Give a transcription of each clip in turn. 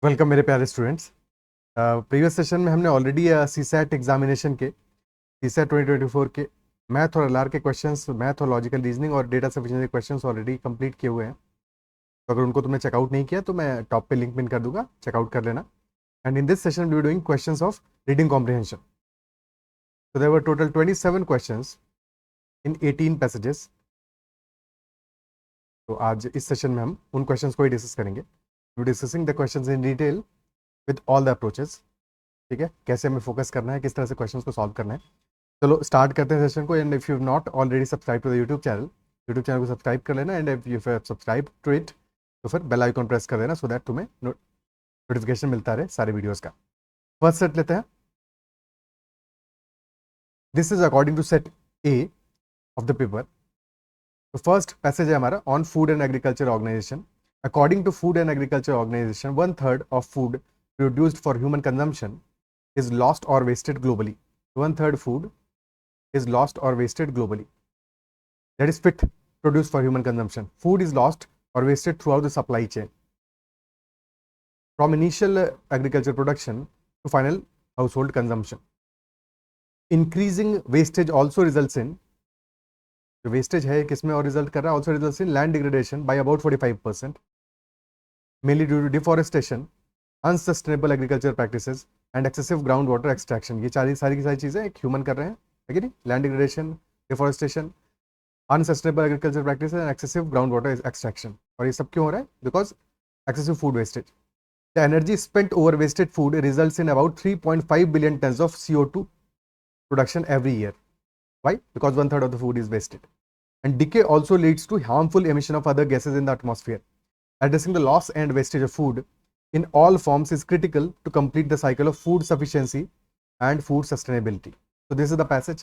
Welcome मेरे प्यारे students. Previous session में हमने ऑलरेडी सीसैट एग्जामिनेशन के सीसैट 2024 के मैथ और एलआर के क्वेश्चंस, मैथ और लॉजिकल रीजनिंग और data sufficiency questions already complete किए हुए हैं। तो अगर उनको तुमने चेकआउट नहीं किया तो मैं टॉप पे लिंक पिन कर दूंगा, चेकआउट कर लेना। And in this session we are doing questions of reading comprehension. So there were total 27 questions in 18 passages. तो आज इस सेशन में हम उन क्वेश्चंस को ही डिस्कस करेंगे। We discussing the questions in detail with all the approaches. ठीक है, कैसे हमें फोकस करना है, किस तरह से क्वेश्चंस को सॉल्व करना है। चलो स्टार्ट करते हैं सेशन को। And if you not already subscribe to the YouTube channel को सब्सक्राइब कर लेना। And if you subscribe to it तो फिर बेल आइकॉन प्रेस कर देना सो दैट तुम्हें नोटिफिकेशन मिलता रहे सारे वीडियोस का। फर्स्ट सेट लेते हैं। This is according to set A of the paper. तो फर्स्ट पैसेज है हमारा on food and agriculture organization. According to food and agriculture organization 1/3 of food produced for human consumption is lost or wasted globally. 1/3 food is lost or wasted globally. That is fit produced for human consumption. Food is lost or wasted throughout the supply chain, from initial agriculture production to final household consumption. Increasing wastage also results in, जो wastage है किसमें और result कर रहा है, also results in land degradation by about 45%, mainly due to deforestation, unsustainable agriculture practices and excessive ground water extraction. ये सारी की सारी चीज़ें एक ह्यूमन कर रहे हैं, है कि नहीं। Land degradation, deforestation, unsustainable agriculture practices and excessive ground water extraction. और ये सब क्यों हो रहा है? Because excessive food wastage. The energy spent over wasted food results in about 3.5 billion tons of CO2 production every year. Why? Because 1/3 of the food is wasted. And decay also leads to harmful emission of other gases in the atmosphere. Addressing the loss and wastage of food in all forms is critical to complete the cycle of food sufficiency and food sustainability. So this is the passage.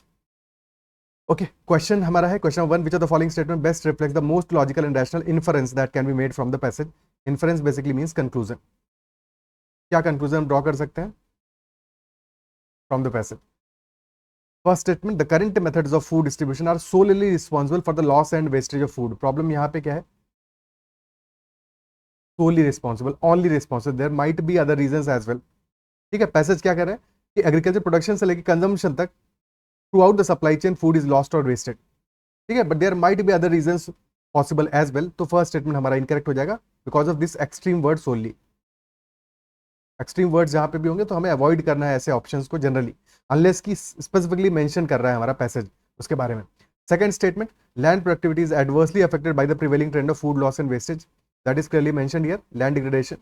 Okay, question हमारा है question 1. Which of the following statement best reflects the most logical and rational inference that can be made from the passage? Inference basically means conclusion. क्या conclusion draw कर सकते हैं from the passage? First statement, the current methods of food distribution are solely responsible for the loss and wastage of food. Problem यहाँ पे क्या है? solely responsible, only responsible. There might be other reasons as well. ठीक है, passage क्या कर रहा है कि एग्रीकल्चर प्रोडक्शन से लेकर कंजम्पशन तक throughout the supply chain food is lost और वेस्टेड। ठीक है, but there might be other reasons possible as well. तो फर्स्ट स्टेटमेंट हमारा इनकरेक्ट हो जाएगा because of this extreme word solely. Extreme words जहां पे भी होंगे तो हमें अवॉइड करना है ऐसे ऑप्शंस को जनरली, अनलेस की स्पेसिफिकली मेंशन कर रहा है हमारा पैसेज उसके बारे में। Second statement, land productivity is adversely affected by the prevailing trend of food loss and wastage. That is clearly mentioned here, land degradation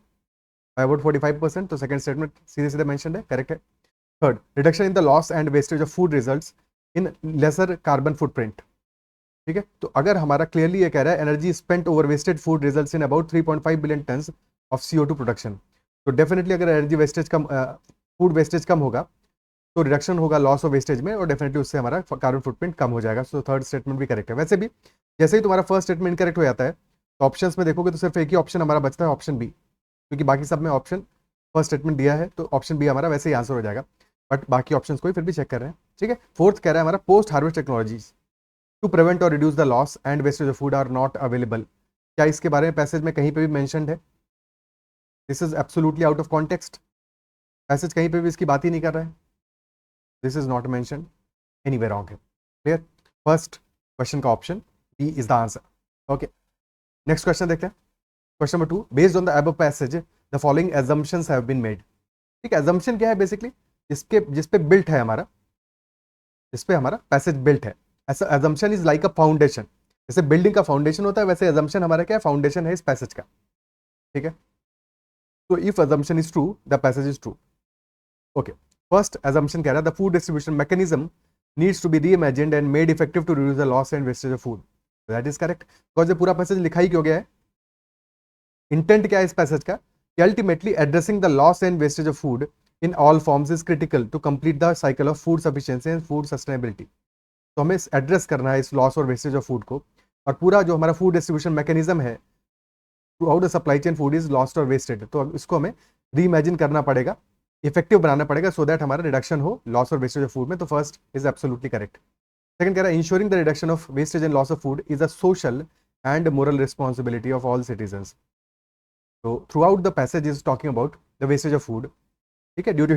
by about 45%. तो second statement सीधे सीधे mentioned है, correct है। Third, reduction in the loss and wastage of food results in lesser carbon footprint. ठीक है, तो अगर हमारा क्लियरली ये कह रहा है energy spent over wasted food results in about 3.5 billion tons of CO2 production. तो डेफिनेटली अगर एनर्जी वेस्टेज कम, फूड वेस्टेज कम होगा तो रिडक्शन होगा लॉस ऑफ वेस्टेज में और डेफिनेटली उससे हमारा कार्बन फुटप्रिंट कम हो जाएगा। सो थर्ड स्टेटमेंट भी करेक्ट है। वैसे भी जैसे ही तुम्हारा फर्स्ट स्टेटमेंट करेक्ट हो जाता है तो ऑप्शंस में देखोगे तो सिर्फ एक ही ऑप्शन हमारा बचता है, ऑप्शन बी, क्योंकि बाकी सब में ऑप्शन फर्स्ट स्टेटमेंट दिया है तो ऑप्शन बी हमारा वैसे ही आंसर हो जाएगा, बट बाकी ऑप्शंस को ही फिर भी चेक कर रहे हैं। ठीक है, फोर्थ कह रहा है हमारा post harvest technologies to prevent और reduce the loss and wastage of food are not available. क्या इसके बारे में पैसेज में कहीं पे भी मेंशन्ड है? This is absolutely out of context. Passage कहीं पे भी इसकी बात ही नहीं कर रहा है। This is not mentioned, anywhere wrong है। क्लियर? फर्स्ट क्वेश्चन का option B is the answer. Okay, next question देखते हैं। Question number 2, based on the above passage the following assumptions have been made. ठीक है, assumption क्या है? Basically जिस पे बिल्ट है हमारा, जिस पे हमारा पैसेज बिल्ट है। ऐसा assumption is like a foundation. जैसे बिल्डिंग का फाउंडेशन होता है वैसे assumption हमारा क्या है? फाउंडेशन है इस पैसेज का। ठीक है, तो if assumption is true the passage is true. Okay, first assumption कह रहा है the food distribution mechanism needs to be reimagined and made effective to reduce the loss and wastage of food. That is correct, because ये पूरा passage लिखा ही क्यों गया है? Intent क्या है इस पैसेज का कि ultimately addressing the loss and wastage of food in all forms is critical to complete the cycle of food sufficiency and food sustainability. तो हमें एड्रेस करना है इस लॉस और वेस्टेज ऑफ फूड को, और पूरा जो हमारा फूड डिस्ट्रीब्यूशन मैकेनिज्म है through out the supply chain food is lost और वेस्टेड, तो इसको हमें रीइमेजिन करना पड़ेगा, इफेक्टिव बनाना पड़ेगा सो दैट हमारा रिडक्शन हो लॉस और वेस्टेज ऑफ फूड में। तो first is absolutely correct. Second कह रहा है ensuring the reduction of wastage and loss of food is a social and moral responsibility of all citizens. So throughout the passage is talking about the wastage of food, ठीक है, due to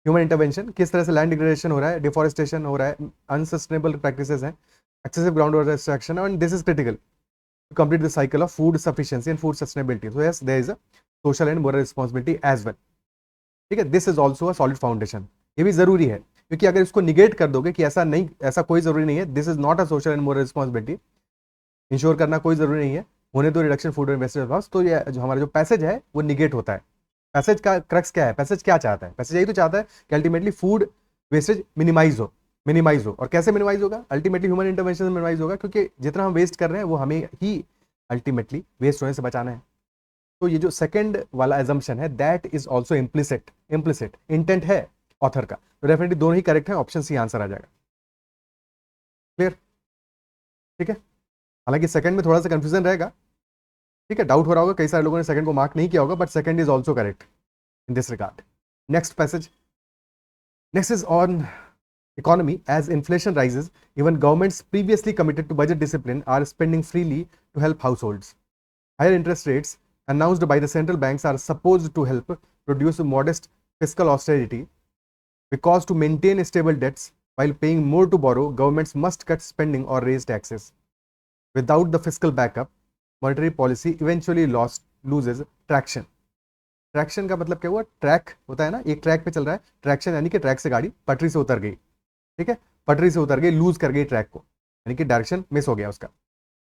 human intervention. किस तरह से land degradation हो रहा है, deforestation हो रहा है, अनसस्टेनेबल प्रैक्टिसेस हैं, excessive ground water extraction, and this is critical to complete the cycle of food sufficiency and food sustainability. So yes, there is a social and moral responsibility as well, ठीक है। This is also a solid foundation, ये भी जरूरी है, क्योंकि अगर इसको negate कर दोगे कि ऐसा नहीं, ऐसा कोई जरूरी नहीं है, this is not a social and moral responsibility, ensure करना कोई जरूरी नहीं है, होने तो reduction food and wastage loss, तो ये जो हमारा जो पैसेज है वो निगेट होता है। पैसेज का क्रक्स क्या है, पैसेज क्या चाहता है, पैसेज यही तो चाहता है कि अल्टीमेटली फूड वेस्टेज मिनिमाइज हो। और कैसे मिनिमाइज होगा, अल्टीमेटली ह्यूमन इंटरवेंशन से मिनिमाइज होगा, क्योंकि जितना हम वेस्ट कर रहे हैं वो हमें ही अल्टीमेटली वेस्ट होने से बचाना है। तो ये जो सेकंड वाला एजम्पशन है, that is also implicit intent है ऑथर का, तो डेफिनेटली दोनों ही करेक्ट है, ऑप्शन सी आंसर आ जाएगा। क्लियर, ठीक है। हालांकि सेकंड में थोड़ा सा कंफ्यूजन रहेगा, ठीक है, डाउट हो रहा होगा, कई सारे लोगों ने सेकंड को मार्क नहीं किया होगा, but second is also correct in this regard. Next passage, next is on economy. As inflation rises, even governments previously committed to budget discipline are spending freely to help households. Higher interest rates announced by the central banks are supposed to help produce modest fiscal austerity, because to maintain stable debts while paying more to borrow, governments must cut spending or raise taxes. Without the fiscal backup, monetary policy eventually loses traction. Traction का मतलब क्या हुआ, track होता है ना, एक track पे चल रहा है, ट्रैक्शन यानी कि ट्रैक से गाड़ी पटरी से उतर गई, ठीक है, पटरी से उतर गई, लूज कर गई ट्रैक को, यानी कि डायरेक्शन मिस हो गया उसका,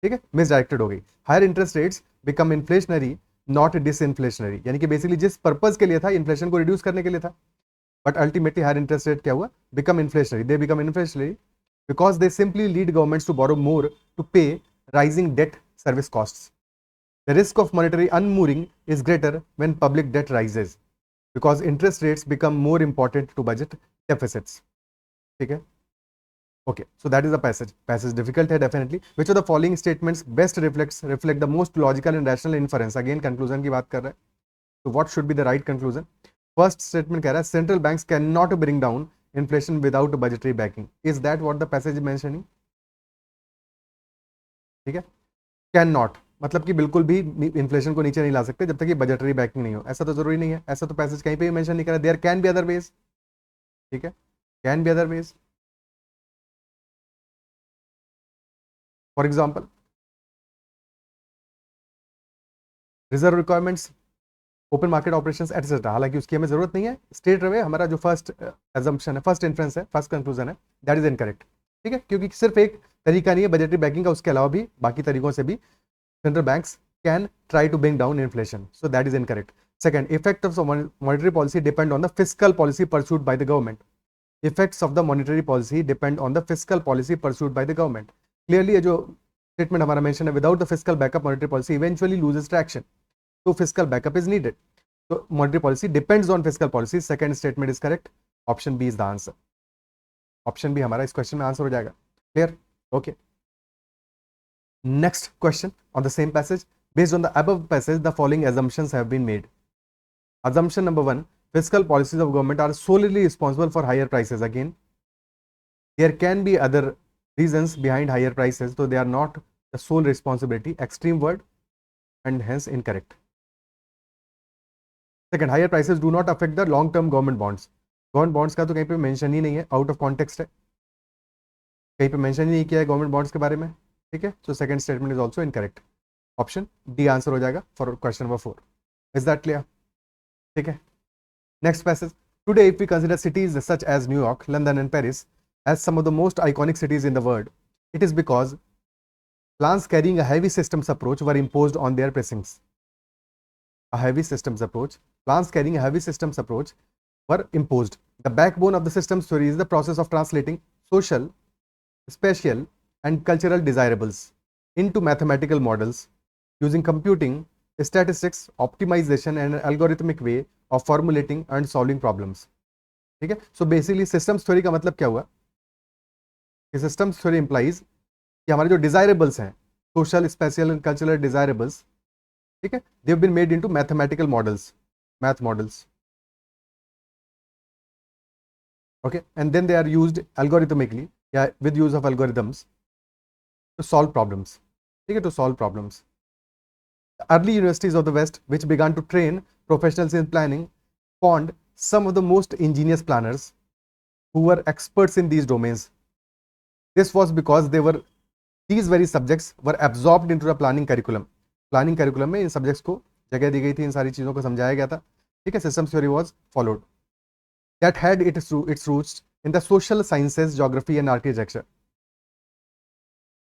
ठीक है, मिस डायरेक्टेड हो गई। Higher interest rates become inflationary not disinflationary, यानी कि बेसिकली जिस पर्पज के लिए था, इन्फ्लेशन को रिड्यूस करने के लिए था, but ultimately higher interest rate क्या हुआ, become inflationary, they become inflationary because they simply lead governments to borrow more to pay rising debt service costs. The risk of monetary unmooring is greater when public debt rises, because interest rates become more important to budget deficits. ठीक है, okay, so that is the passage difficult है definitely. Which of the following statements best reflect the most logical and rational inference? Again conclusion की बात कर रहा है, so what should be the right conclusion? First statement कह रहा है central banks cannot bring down inflation without budgetary backing. Is that what the passage is mentioning? ठीक है, कैन नॉट मतलब कि बिल्कुल भी इन्फ्लेशन को नीचे नहीं ला सकते जब तक कि बजटरी बैकिंग नहीं हो, ऐसा तो जरूरी नहीं है, ऐसा तो पैसेज कहीं पे भी मेंशन नहीं करा, there can be other ways, ठीक है, can be other ways. For example reserve requirements, open market operations etcetera, हालांकि उसकी हमें जरूरत नहीं है, स्टेट रहे हमारा जो फर्स्ट एजम्पशन है, फर्स्ट इन्फ्रेंस है, फर्स्ट कंक्लूजन है, दैट इज इनकरेक्ट, ठीक है, क्योंकि सिर्फ एक तरीका नहीं है बजटरी बैकिंग का, उसके अलावा भी बाकी तरीकों से भी central banks can try to bring down inflation, so that is incorrect. Second, effect of monetary policy depend on the fiscal policy pursued by the government. Effects of the monetary policy depend on the fiscal policy pursued by the government. Clearly ये जो statement हमारा mention है, without the fiscal backup monetary policy eventually loses traction, so fiscal backup is needed, so monetary policy depends on fiscal policy. Second statement is correct, option B is the answer, option B हमारा इस question में answer हो जाएगा। Clear, okay. Next question on the same passage. Based on the above passage, the following assumptions have been made. Assumption number 1, fiscal policies of government are solely responsible for higher prices. Again, there can be other reasons behind higher prices, so they are not the sole responsibility. Extreme word and hence incorrect. Second, higher prices do not affect the long-term government bonds. Government bonds का तो कहीं पे mention ही नहीं है, out of context है, कहीं पे mention ही नहीं किया है government bonds के बारे में, ठीक है, so second statement is also incorrect. Option D answer हो जाएगा for question number 4. Is that clear? ठीक है, next passage. Today if we consider cities such as New York, London and Paris as some of the most iconic cities in the world, it is because plans carrying a heavy systems approach were imposed on their precincts. Plans carrying a heavy systems approach were imposed. The backbone of the systems theory is the process of translating social, spatial and cultural desirables into mathematical models using computing, statistics, optimization and an algorithmic way of formulating and solving problems. ठीक है, so basically systems theory का मतलब क्या हुआ कि systems theory implies कि हमारे जो desirables हैं, social, spatial and cultural desirables, ठीक है, they have been made into mathematical models, math models, okay, and then they are used algorithmically, yeah, with use of algorithms to solve problems, ठीक है, to solve problems. The early universities of the West, which began to train professionals in planning spawned some of the most ingenious planners who were experts in these domains. This was because these very subjects were absorbed into the planning curriculum. Planning curriculum में इन subjects को जगह दी गई थी, इन सारी चीज़ों को समझाया गया था, ठीक है. Systems theory was followed. That had its roots in the social sciences, geography and architecture.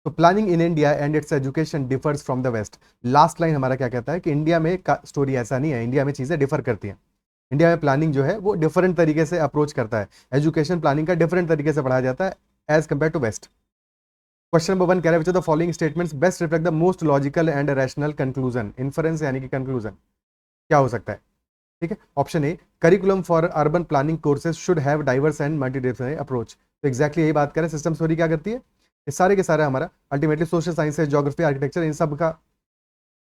तो planning in India and its education differs from the West. Last line हमारा क्या कहता है कि इंडिया में स्टोरी ऐसा नहीं है, इंडिया में चीज़ें डिफर करती हैं. इंडिया में प्लानिंग जो है वो डिफरेंट तरीके से अप्रोच करता है. एजुकेशन प्लानिंग का डिफरेंट तरीके से पढ़ाया जाता है as compare to West. Question number 1 कह रहा है which of the following statements best reflect the most logical and rational conclusion. Inference यानी कि कंक्लूजन क्या हो सकता है, ठीक है. Option A, curriculum for urban planning courses should have diverse and multidisciplinary approach. तो एग्जैक्टली यही बात करें. सिस्टम थ्योरी क्या करती है, ये सारे के सारे हमारा ultimately social sciences, geography, architecture, इन सब का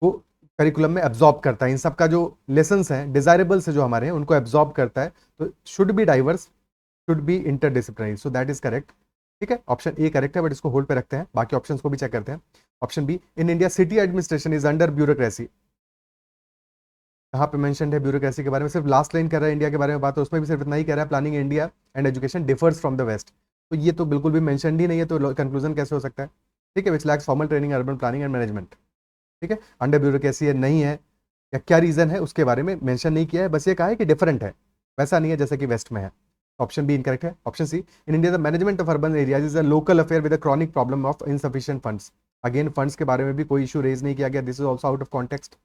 वो करिकुलम में एब्जॉर्ब करता है. इन सब का जो लेसन्स हैं, डिजायरेबल्स जो हमारे हैं, उनको एब्जॉर्ब करता है. तो should be diverse, should be interdisciplinary. So that is correct, ठीक है. ऑप्शन ए करेक्ट है, बट इसको होल्ड पे रखते हैं, बाकी ऑप्शंस को भी चेक करते हैं. Option B, in India city administration is under bureaucracy. कहाँ पे मेंशन है ब्यूरोक्रेसी के बारे में, सिर्फ लास्ट लाइन कर रहा है इंडिया के बारे में बात, है उसमें भी सिर्फ इतना ही कह रहा है planning India and education differs from the West. तो ये तो बिल्कुल भी मेंशन ही नहीं है, तो कंक्लूजन कैसे हो सकता है, ठीक है. Which lacks formal training urban planning and management, ठीक है. अंडर ब्यूरोक्रेसी है, नहीं है, या क्या रीजन है उसके बारे में मेंशन नहीं किया है, बस ये कहा है कि डिफरेंट है, वैसा नहीं है जैसे कि वेस्ट में है. ऑप्शन बी इनकरेक्ट है. Option C, in India the management of urban areas is a local affair with a chronic problem of insufficient funds. Again funds के बारे में भी कोई इशू रेज नहीं किया गया. This is also out of context,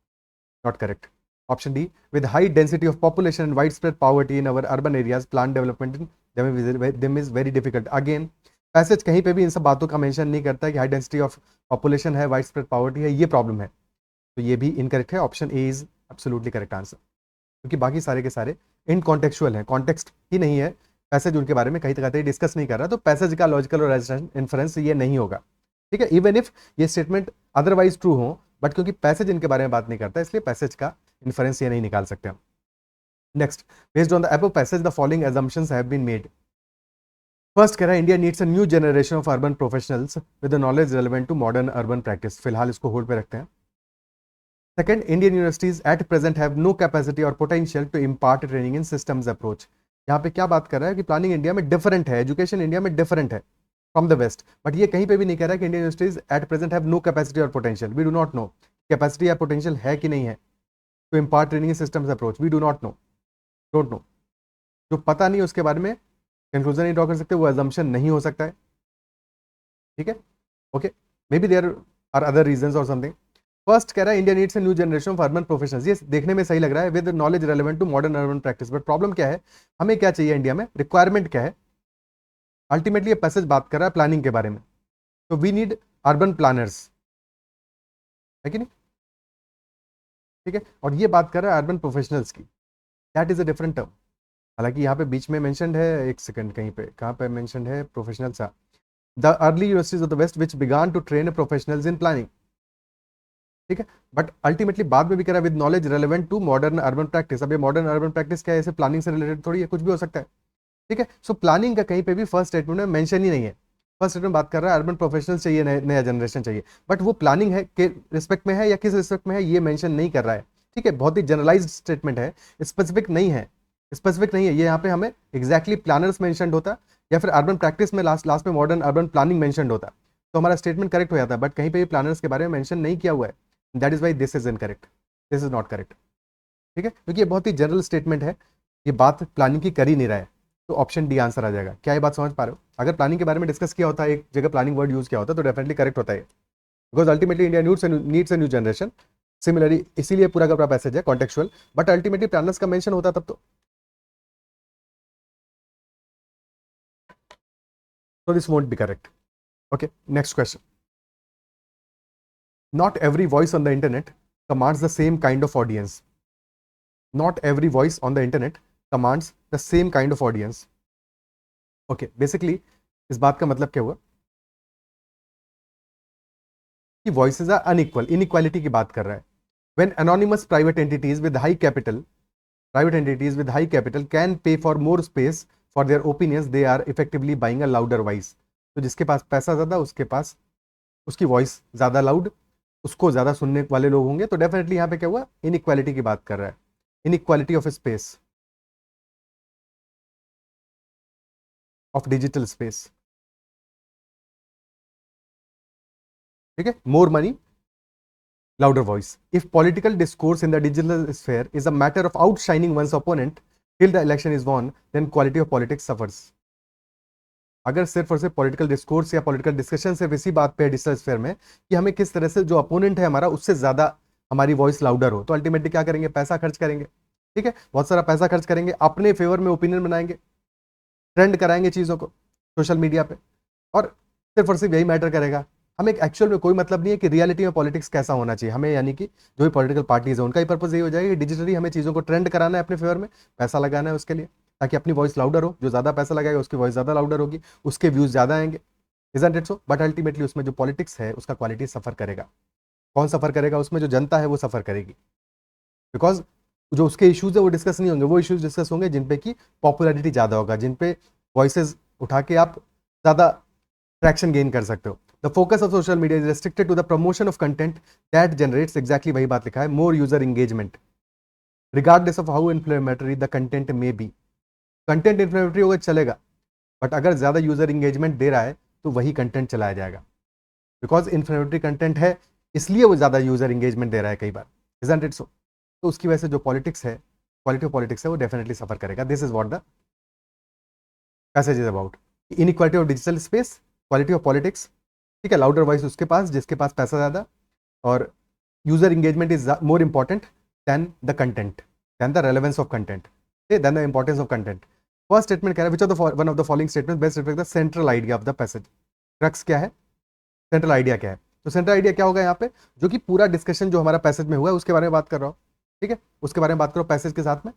not correct. Option D, with high density of population and widespread poverty in our urban areas, plan development in them is very difficult. Again, passage कहीं पे भी इन सब बातों का mention नहीं करता है कि हाई डेंसिटी ऑफ पॉपुलेशन है, वाइड स्प्रेड पॉवर्टी है, ये प्रॉब्लम है. तो ये भी इनकरेक्ट है. Option A is absolutely correct answer, क्योंकि बाकी सारे के सारे इन कॉन्टेक्चुअल हैं, कॉन्टेक्स्ट ही नहीं है. पैसेज उनके बारे में कहीं तक डिस्कस नहीं कर रहा, तो पैसेज का लॉजिकल और इन्फरेंस ये नहीं होगा, ठीक है. इवन इफ ये स्टेटमेंट अदरवाइज ट्रू हो, बट क्योंकि पैसेज इनके बारे में बात नहीं करता, इसलिए पैसेज का इन्फरेंस ये नहीं निकाल सकते हम. Next, based on the above passage the following assumptions have been made. First कह रहा है India needs a new generation of urban professionals with knowledge relevant to modern urban practice. फिलहाल इसको होल्ड पे रखते हैं. Second, Indian universities at present have no capacity और potential to impart training in systems approach. यहाँ पे क्या बात कर रहा है कि प्लानिंग इंडिया में डिफरेंट है, एजुकेशन इंडिया में डिफरेंट है फ्रॉम द वेस्ट, बट ये कहीं पे भी नहीं कह रहा कि Indian universities at present have no capacity और potential. We do not know capacity या पोटेंशियल है कि नहीं है to impart training in systems approach. We do not know, don't know. जो पता नहीं है उसके बारे में कंक्लूजन नहीं ड्रॉ कर सकते, वो अजम्पशन नहीं हो सकता है, ठीक है. Okay, maybe there are other reasons or something. First कह रहा है India needs a new generation of urban professionals. ये देखने में सही लग रहा है, with knowledge relevant to modern urban practice. But problem क्या है, हमें क्या चाहिए इंडिया में, रिक्वायरमेंट क्या है. अल्टीमेटली ये पैसेज बात कर रहा है प्लानिंग के बारे में, तो वी नीड अर्बन प्लानर्स, है कि नहीं, ठीक है. और ये बात कर रहा है अर्बन प्रोफेशनल्स की, that is a different term. हालांकि यहाँ पे बीच में मेंशनड है, एक सेकंड, कहीं पे कहाँ पे मेंशनड है professionals. The early universities of the West which began to train professionals in planning, ठीक है. बट अल्टीमेटली बाद में भी कह रहा है with knowledge relevant to modern urban practice. अब ये मॉडर्न अर्बन प्रैक्टिस क्या है, ऐसे प्लानिंग से रिलेटेड थोड़ी है, कुछ भी हो सकता है, ठीक है. सो प्लानिंग का कहीं पे भी फर्स्ट स्टेटमेंट में मेंशन ही नहीं है. फर्स्ट स्टेटमेंट बात कर रहा है अर्बन प्रोफेशनल चाहिए, नया जनरेशन चाहिए, बट वो प्लानिंग है के रिस्पेक्ट में है या किस रिस्पेक्ट में है ये मेंशन नहीं कर रहा है, ठीक है. बहुत ही जनरलाइज्ड स्टेटमेंट है, स्पेसिफिक नहीं है, स्पेसिफिक नहीं है. ये यहाँ पे हमें एग्जैक्टली प्लानर्स मेंशनड होता या फिर अर्बन प्रैक्टिस में लास्ट में मॉडर्न अर्बन प्लानिंग मेंशनड होता, तो हमारा स्टेटमेंट करेक्ट हो जाता है. बट कहीं पे भी प्लानर्स के बारे में मेंशन नहीं किया हुआ है, that is why this is incorrect, this is not correct, ठीक है. क्योंकि ये बहुत ही जनरल स्टेटमेंट है, ये बात प्लानिंग की कर ही नहीं रहा है. तो ऑप्शन डी आंसर आ जाएगा. क्या ये बात समझ पा रहे हो? अगर प्लानिंग के बारे में डिस्कस किया होता है, एक जगह प्लानिंग वर्ड यूज किया होता तो डेफिनेटली करेक्ट होता है, because ultimately India needs a new generation. Similarly इसीलिए पूरा का पूरा पैसेज है कॉन्टेक्चुअल, बट अल्टीमेटली प्लानर्स का मेंशन होता तब तो this won't be correct. Okay, next question. Not every voice on the internet commands the same kind of audience. Not every voice on the internet commands the same kind of audience. Okay, basically इस बात का मतलब क्या हुआ कि voices are unequal, inequality की बात कर रहा है. When anonymous private entities with high capital can pay for more space for their opinions, they are effectively buying a louder voice. तो जिसके पास पैसा ज़्यादा, उसके पास उसकी वॉइस ज़्यादा लाउड, उसको ज़्यादा सुनने वाले लोग होंगे. तो डेफिनेटली यहाँ पे क्या हुआ, इनइक्वालिटी की बात कर रहा है. inequality of space, of digital space. ठीक है, more money, louder voice. If political discourse in the digital sphere is a matter of outshining one's opponent till the election is won, then quality of politics suffers. अगर सिर्फ और सिर्फ political discourse या political discussion सिर्फ इसी बात पे है डिजिटल स्फीयर में कि हमें किस तरह से जो अपोनेंट है हमारा उससे ज्यादा हमारी वॉइस लाउडर हो, तो अल्टीमेटली क्या करेंगे, पैसा खर्च करेंगे, ठीक है, बहुत सारा पैसा खर्च करेंगे, अपने फेवर में ओपिनियन बनाएंगे, ट्रेंड कराएंगे चीजों को सोशल मीडिया पे, और सिर्फ और सिर्फ यही मैटर करेगा। हमें एक्चुअल में कोई मतलब नहीं है कि रियलिटी में पॉलिटिक्स कैसा होना चाहिए हमें, यानी कि जो भी पॉलिटिकल पार्टीज है उनका ही पर्पज यही हो जाएगा कि डिजिटली हमें चीज़ों को ट्रेंड कराना है अपने फेवर में, पैसा लगाना है उसके लिए, ताकि अपनी वॉइस लाउडर हो, जो ज़्यादा पैसा लगाएगा उसकी वॉइस ज़्यादा लाउडर होगी, उसके व्यूज़ ज़्यादा आएंगे, isn't it so? But ultimately उसमें जो पॉलिटिक्स है उसका क्वालिटी सफ़र करेगा। कौन सफ़र करेगा? उसमें जो जनता है वो सफ़र करेगी, बिकॉज जो उसके इश्यूज है वो डिस्कस नहीं होंगे, वो इश्यूज डिस्कस होंगे जिन पे की पॉपुलैरिटी ज़्यादा होगा, जिन पे वॉइसेस उठा के आप ज़्यादा ट्रैक्शन गेन कर सकते हो। The focus of social media is restricted to the promotion of content that generates, exactly वही बात लिखा है, more user engagement regardless of how inflammatory the content may be. Content inflammatory होगा चलेगा, बट अगर ज़्यादा यूजर एंगेजमेंट दे रहा है तो वही कंटेंट चलाया जाएगा, बिकॉज इन्फ्लेमेटरी कंटेंट है इसलिए वो ज़्यादा यूजर एंगेजमेंट दे रहा है कई बार, इजंट इट सो? तो उसकी वजह से जो पॉलिटिक्स है, क्वालिटी ऑफ पॉलिटिक्स है, वो डेफिनेटली सफर करेगा। This is what the passage is about. Inequality of digital space, quality of politics, ठीक है, लाउडर वॉइस उसके पास जिसके पास पैसा ज़्यादा, और user engagement is more important than the content, than the relevance of content, than the importance of content. First statement कह रहा है which of one of the following statement best reflect the central idea of the passage. Crux क्या है, central idea क्या है? तो central idea क्या होगा यहाँ पे, जो कि पूरा डिस्कशन जो हमारा पैसेज में हुआ है उसके बारे में बात कर रहा हूँ, ठीक है, उसके बारे में बात करो, पैसेज के साथ में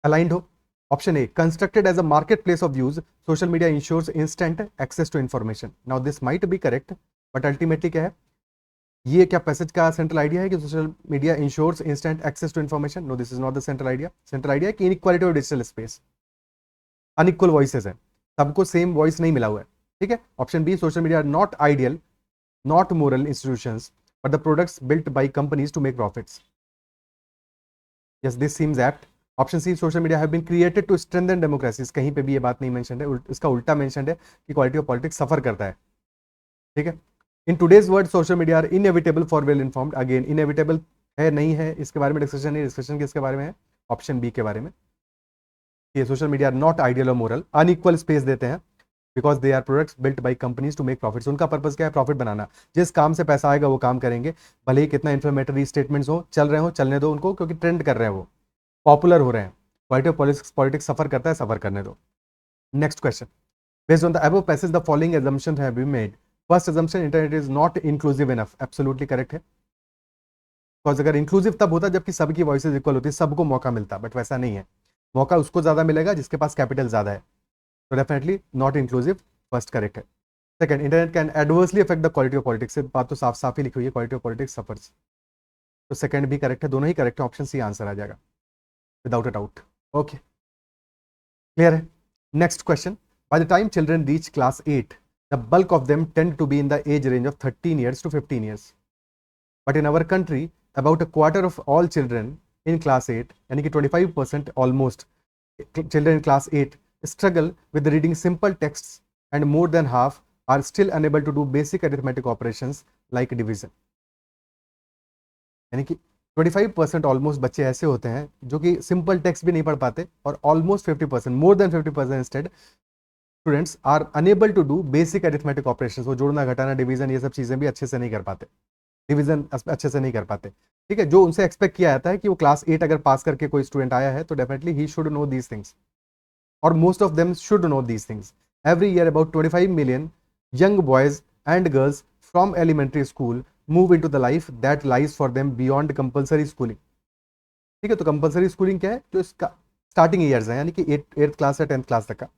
अलाइंड हो। Option A, constructed as a market place of views, social media ensures instant access to information. Now this might be correct, but ultimately क्या है, ये क्या पैसेज का सेंट्रल आइडिया है कि social media ensures instant access to information? No, this is not the central idea. Central idea कि inequality of digital space, unequal voices है, सबको सेम वॉइस नहीं मिला हुआ है, ठीक है। Option B, social media are not ideal, not moral institutions, but the products built by companies to make profits. Yes, this seems apt. Option C, social media have been created to strengthen democracies. कहीं पे भी ये बात नहीं mention है, इसका उल्टा mention है कि क्वालिटी ऑफ पॉलिटिक्स सफर करता है, ठीक है। In today's world social media are inevitable for well informed. Again inevitable है नहीं है, इसके बारे में डिस्कशन नहीं, डिस्कशन किसके बारे में है? ऑप्शन बी के बारे में। ये social media are not ideal और मोरल, अनइक्वल स्पेस देते हैं, because they are products built by companies to make profits. उनका पर्पज क्या है? प्रॉफिट बनाना। जिस काम से पैसा आएगा वो काम करेंगे, भले ही कितना इन्फॉर्मेटरी स्टेटमेंट्स हो, चल रहे हो, चलने दो उनको, क्योंकि ट्रेंड कर रहे हैं, वो पॉपुलर हो रहे हैं। क्वालिटी ऑफ पॉलिटिक्स सफर करता है, सफर करने दो। Next question, based on the above passage the following assumptions have been made. First assumption, internet is not inclusive enough. Absolutely correct है, बिकॉज अगर इंक्लूसिव तब होता जबकि सबकी वॉइसेज इक्वल होती, सबको मौका मिलता, बट वैसा नहीं है। मौका उसको ज्यादा मिलेगा जिसके पास कैपिटल ज्यादा है, तो definitely not inclusive, first correct है। Second, internet can adversely affect the quality of politics. बात तो साफ साफ ही लिखी हुई है, क्वालिटी ऑफ पॉलिटिक्स सफर्स, तो सेकंड भी करेक्ट है, दोनों ही करेक्ट है, ऑप्शन सी आंसर आ जाएगा without a doubt. Okay, clear है। Next question, by the time children reach class 8 the bulk of them tend to be in the as range of 13 years to 15 years, but in our country about a quarter of all children in class 8, यानी कि 25% almost children in class 8 struggle with reading simple texts, and more than half are still unable to do basic arithmetic operations like division. यानी कि 25% almost बच्चे ऐसे होते हैं जो कि सिंपल टेक्स्ट भी नहीं पढ़ पाते, और almost 50%, more than 50% instead students are unable to do basic arithmetic operations. वो जोड़ना, घटाना, डिवीजन, ये सब चीजें भी अच्छे से नहीं कर पाते, डिवीजन अच्छे से नहीं कर पाते, ठीक है। जो उनसे एक्सपेक्ट किया जाता है कि वो क्लास 8 अगर पास करके कोई स्टूडेंट आया है तो definitely he should know these things, or most of them should know these things. Every year about 25 million young boys and girls from elementary school move into the life that lies for them beyond compulsory schooling. ठीक है, तो compulsory schooling क्या है? जो इसका starting years है, यानी कि 8th क्लास या 10th क्लास तक का,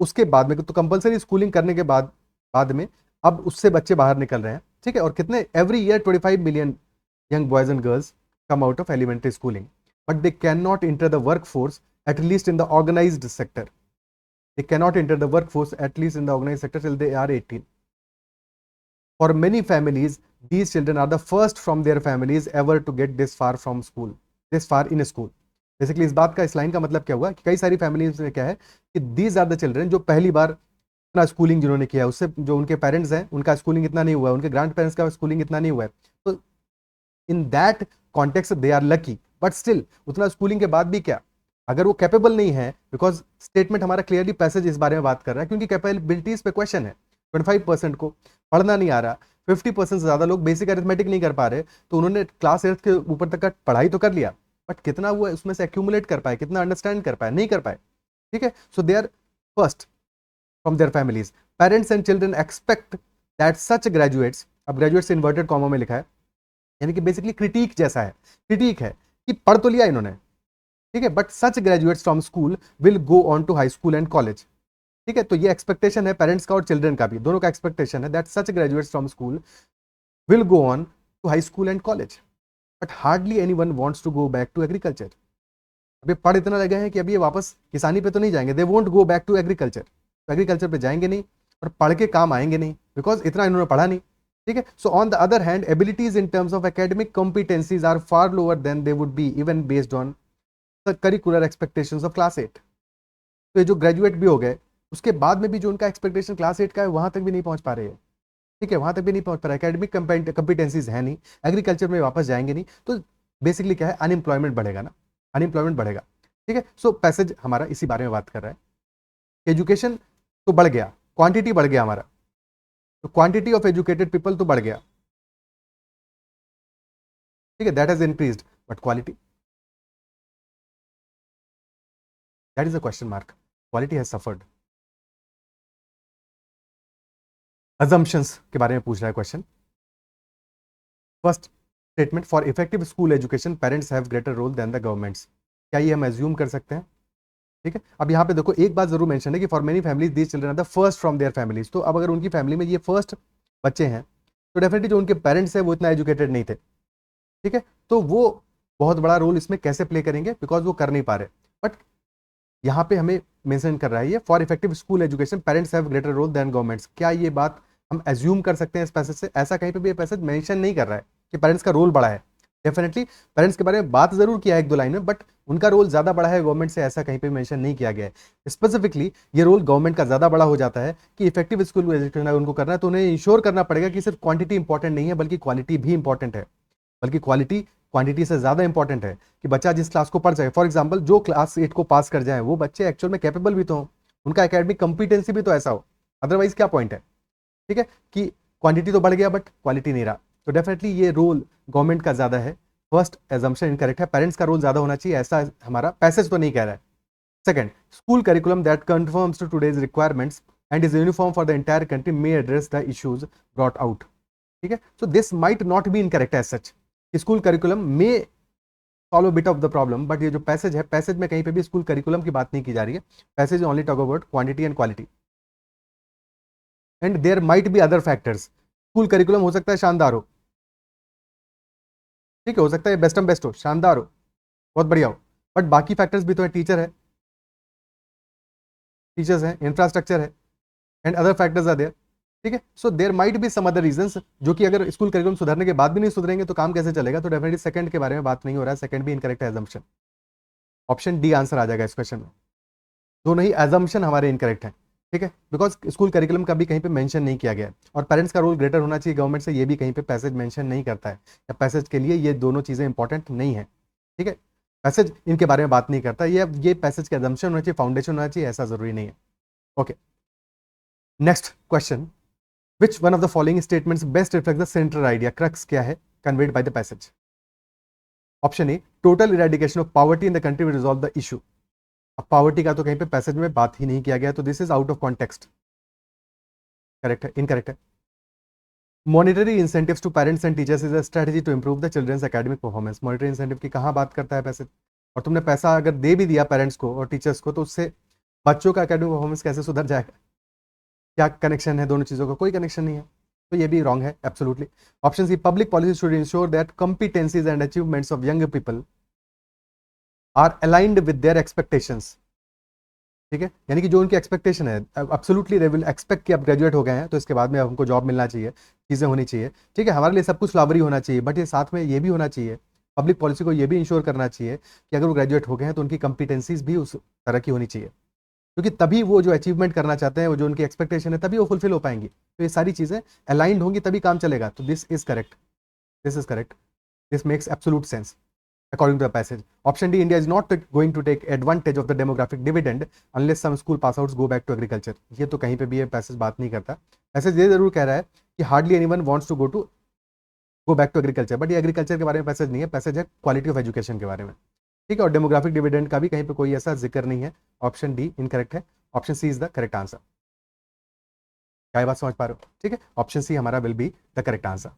उसके बाद में तो कंपलसरी स्कूलिंग करने के बाद में अब उससे बच्चे बाहर निकल रहे हैं, ठीक है। और कितने? Every year 25 million young boys and girls come out of elementary schooling, but they cannot enter the workforce, at least in the organized sector. They cannot enter the workforce, at least in the organized sector, till they are 18. For many families, these children are the first from their families ever to get this far from school, this far in a school. Basically इस बात का, इस line का मतलब क्या हुआ कि कई सारी फैमिलीज में क्या है कि दीज आर द चिल्ड्रन जो पहली बार इतना स्कूलिंग जिन्होंने किया है, उससे जो उनके पेरेंट्स हैं उनका स्कूलिंग इतना नहीं हुआ है, उनके ग्रैंड पेरेंट्स का स्कूलिंग इतना नहीं हुआ है, तो in that context they are lucky, but still उतना स्कूलिंग के बाद भी क्या, अगर वो कैपेबल नहीं है, बिकॉज स्टेटमेंट हमारा क्लियरली पैसेज इस बारे में बात कर रहा है, क्योंकि कैपेबिलिटीज पे क्वेश्चन है। 25% को पढ़ना नहीं आ रहा, 50% से ज्यादा लोग बेसिक अरिथमेटिक नहीं कर पा रहे, तो उन्होंने क्लास 8 के ऊपर तक का पढ़ाई तो कर लिया, बट कितना वो उसमें से एक्यूमुलेट कर पाए, कितना अंडरस्टैंड कर पाए, नहीं कर पाए। ठीक है, so they are first from their families, parents and children expect that such graduates, अब ग्रेजुएट्स इन्वर्टेड कॉमा में लिखा है, यानी कि बेसिकली क्रिटिक जैसा है, क्रिटिक है कि पढ़ तो लिया इन्होंने, ठीक है, but such graduates from school will go on to high school and college. ठीक है, तो ये एक्सपेक्टेशन है पेरेंट्स का और चिल्ड्रन का भी, दोनों का एक्सपेक्टेशन है that such graduates from school will go on to high school and college, but hardly anyone wants to go back to agriculture. अभी पढ़ इतना लगे हैं कि अभी ये वापस किसानी पे तो नहीं जाएंगे, they won't go back to agriculture, तो एग्रीकल्चर पे जाएंगे नहीं और पढ़ के काम आएंगे नहीं, बिकॉज इतना इन्होंने पढ़ा नहीं। ठीक है, so on the other hand abilities in terms of academic competencies are far lower than they would be even based on the curricular expectations of class 8। तो ये जो ग्रेजुएट भी हो गए, उसके बाद में भी जो उनका एक्सपेक्टेशन क्लास 8 का है वहां तक भी नहीं पहुंच पा रहे हैं। ठीक है, वहां तक भी नहीं पहुंच पा रहा, एकेडमिक कॉम्पिटेंसीज है नहीं, एग्रीकल्चर में वापस जाएंगे नहीं, तो बेसिकली क्या है, अनएम्प्लॉयमेंट बढ़ेगा ना, अनएम्प्लॉयमेंट बढ़ेगा। ठीक है, सो पैसेज हमारा इसी बारे में बात कर रहा है। एजुकेशन तो बढ़ गया, क्वांटिटी बढ़ गया हमारा, तो क्वांटिटी ऑफ एजुकेटेड पीपल तो बढ़ गया, ठीक है, that has increased, but quality, that is a question mark, quality has suffered. Assumptions के बारे में पूछ रहा है question. First statement, for effective school education parents have greater role than the governments, क्या ये हम एज्यूम कर सकते हैं? ठीक है, अब यहाँ पे देखो एक बात जरूर मेंशन है कि for many families these children are the first from their families, तो अब अगर उनकी फैमिली में ये फर्स्ट बच्चे हैं, तो डेफिनेटली जो उनके पेरेंट्स हैं वो इतना एजुकेटेड नहीं थे। ठीक है, तो वो बहुत बड़ा रोल इसमें कैसे प्ले करेंगे, बिकॉज वो कर नहीं पा रहे, बट यहाँ पे हमें मेंशन कर रहा है ये for effective school education parents have greater role than governments, क्या ये बात हम एज्यूम कर सकते हैं इस पैसेज से? ऐसा कहीं पे भी ये पैसेज मेंशन नहीं कर रहा है कि पेरेंट्स का रोल बड़ा है। डेफिनेटली पेरेंट्स के बारे में बात जरूर किया है एक दो लाइन में, बट उनका रोल ज्यादा बड़ा है गवर्नमेंट से, ऐसा कहीं पे मेंशन नहीं किया गया है। स्पेसिफिकली ये रोल गवर्नमेंट का ज्यादा बड़ा हो जाता है कि इफेक्टिव स्कूल एजुकेशन अगर उनको करना है तो उन्हें इंश्योर करना पड़ेगा कि सिर्फ क्वांटिटी इंपॉर्टेंट नहीं है बल्कि क्वालिटी भी इंपॉर्टेंट है, बल्कि क्वालिटी क्वांटिटी से ज्यादा इंपॉर्टेंट है कि बच्चा जिस क्लास को पढ़ जाए, फॉर एग्जांपल जो क्लास 8 को पास कर जाए वो बच्चे एक्चुअल में कैपेबल भी तो हो, उनका एकेडमिक कंपिटेंसी भी तो ऐसा हो, अदरवाइज क्या पॉइंट है? ठीक है, कि क्वांटिटी तो बढ़ गया बट क्वालिटी नहीं रहा, तो डेफिनेटली ये रोल गवर्नमेंट का ज्यादा है। फर्स्ट एजम्पशन इनकरेक्ट है, पेरेंट्स का रोल ज्यादा होना चाहिए ऐसा हमारा पैसेज तो नहीं कह रहा है। Second, school curriculum that conforms to today's requirements and is uniform for the entire country may address the issues brought out. ठीक है, so this might not be incorrect as such, school curriculum में solve bit of the problem, but ये जो passage है, passage में कहीं पे भी स्कूल करिकुलम की बात नहीं की जा रही है, passage only talk about quantity and quality, and there might be other factors. School curriculum हो सकता है शानदार हो, ठीक है, हो सकता है बेस्ट ऑफ बेस्ट हो, शानदार हो, बहुत बढ़िया हो, बट बाकी फैक्टर्स भी तो है, टीचर्स हैं, इंफ्रास्ट्रक्चर है, and other factors are there. ठीक है, so there might be some other reasons जो कि अगर स्कूल करिकुलम सुधरने के बाद भी नहीं सुधरेंगे तो काम कैसे चलेगा, तो डेफिनेटली सेकंड के बारे में बात नहीं हो रहा है, सेकंड भी इनकरेक्ट है एजम्पशन, ऑप्शन डी आंसर आ जाएगा इस क्वेश्चन में, दोनों ही एजम्पशन हमारे इनकरेक्ट है। ठीक है, बिकॉज स्कूल करिकुलम का भी कहीं पे मेंशन नहीं किया गया है, और पेरेंट्स का रोल ग्रेटर होना चाहिए गवर्नमेंट से, ये भी कहीं पे पैसेज मेंशन नहीं करता है, या पैसेज के लिए ये दोनों चीजें इंपॉर्टेंट नहीं है। ठीक है, पैसेज इनके बारे में बात नहीं करता, ये पैसेज का एजम्पशन होना चाहिए, फाउंडेशन होना चाहिए, ऐसा जरूरी नहीं है। Okay, next question, Which one of the following statements best reflects the central idea, crux क्या है, conveyed by the passage? Option A, total eradication of poverty in the country will resolve the issue. अब poverty का तो कहीं पे passage में बात ही नहीं किया गया, तो this is out of context. Correct है, इनकरेक्ट है। Monetary incentives to parents and teachers is a strategy to improve the children's academic performance. Monetary incentive की कहाँ बात करता है पैसेज? और तुमने पैसा अगर दे भी दिया पेरेंट्स को और टीचर्स को, तो उससे बच्चों का एकेडमिक परफॉर्मेंस कैसे सुधर जाएगा? क्या कनेक्शन है दोनों चीजों का? कोई कनेक्शन नहीं है, तो ये भी रॉन्ग है absolutely. Option C, public policy should ensure that competencies and achievements of young people are aligned with their expectations. ठीक है, यानी कि जो उनकी एक्सपेक्टेशन है, एब्सोल्युटली दे विल एक्सपेक्ट कि अब ग्रेजुएट हो गए हैं तो इसके बाद में हमको जॉब मिलना चाहिए, चीजें होनी चाहिए। ठीक है, हमारे लिए सब कुछ फ्लावरी होना चाहिए, बट ये साथ में ये भी होना चाहिए पब्लिक पॉलिसी को ये भी इंश्योर करना चाहिए कि अगर वो ग्रेजुएट हो गए हैं तो उनकी कंपिटेंसीज भी उस तरह की होनी चाहिए, क्योंकि तभी वो जो अचीवमेंट करना चाहते हैं, वो जो उनकी एक्सपेक्टेशन है, तभी वो फुलफिल हो पाएंगी। तो ये सारी चीज़ें अलाइंड होंगी तभी काम चलेगा। तो this is correct, this is correct, this makes absolute sense according to the passage. Option D, India is not going to take advantage of the demographic dividend unless some school pass outs go back to agriculture. ये तो कहीं पे भी ये passage बात नहीं करता। Passage ये जरूर कह रहा है कि hardly anyone wants to go back to agriculture, but ये एग्रीकल्चर के बारे में पैसेज नहीं है, पैसेज है क्वालिटी ऑफ एजुकेशन के बारे में। ठीक है, और डेमोग्राफिक डिविडेंड का भी कहीं पे कोई ऐसा जिक्र नहीं है। ऑप्शन डी इनकरेक्ट है, option C is the correct answer. क्या बात समझ पा रहे हो? ठीक है, ऑप्शन सी हमारा will be the correct answer.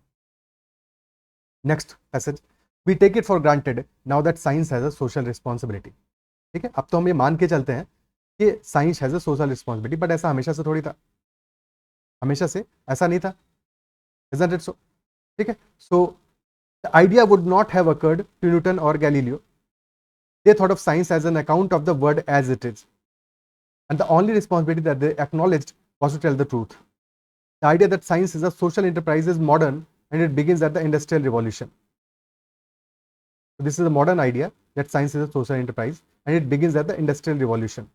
Next passage, we take it for granted now that science has a social responsibility. ठीक है, अब तो हम ये मान के चलते हैं कि science has a social responsibility, but ऐसा हमेशा से थोड़ी था, हमेशा से ऐसा नहीं था, इजंट इट सो? ठीक है, so the idea would not have occurred to Newton और Galileo. They thought of science as an account of the world as it is, and the only responsibility that they acknowledged was to tell the truth. The idea that science is a social enterprise is modern, and it begins at the Industrial Revolution. So this is a modern idea that science is a social enterprise, and it begins at the Industrial Revolution.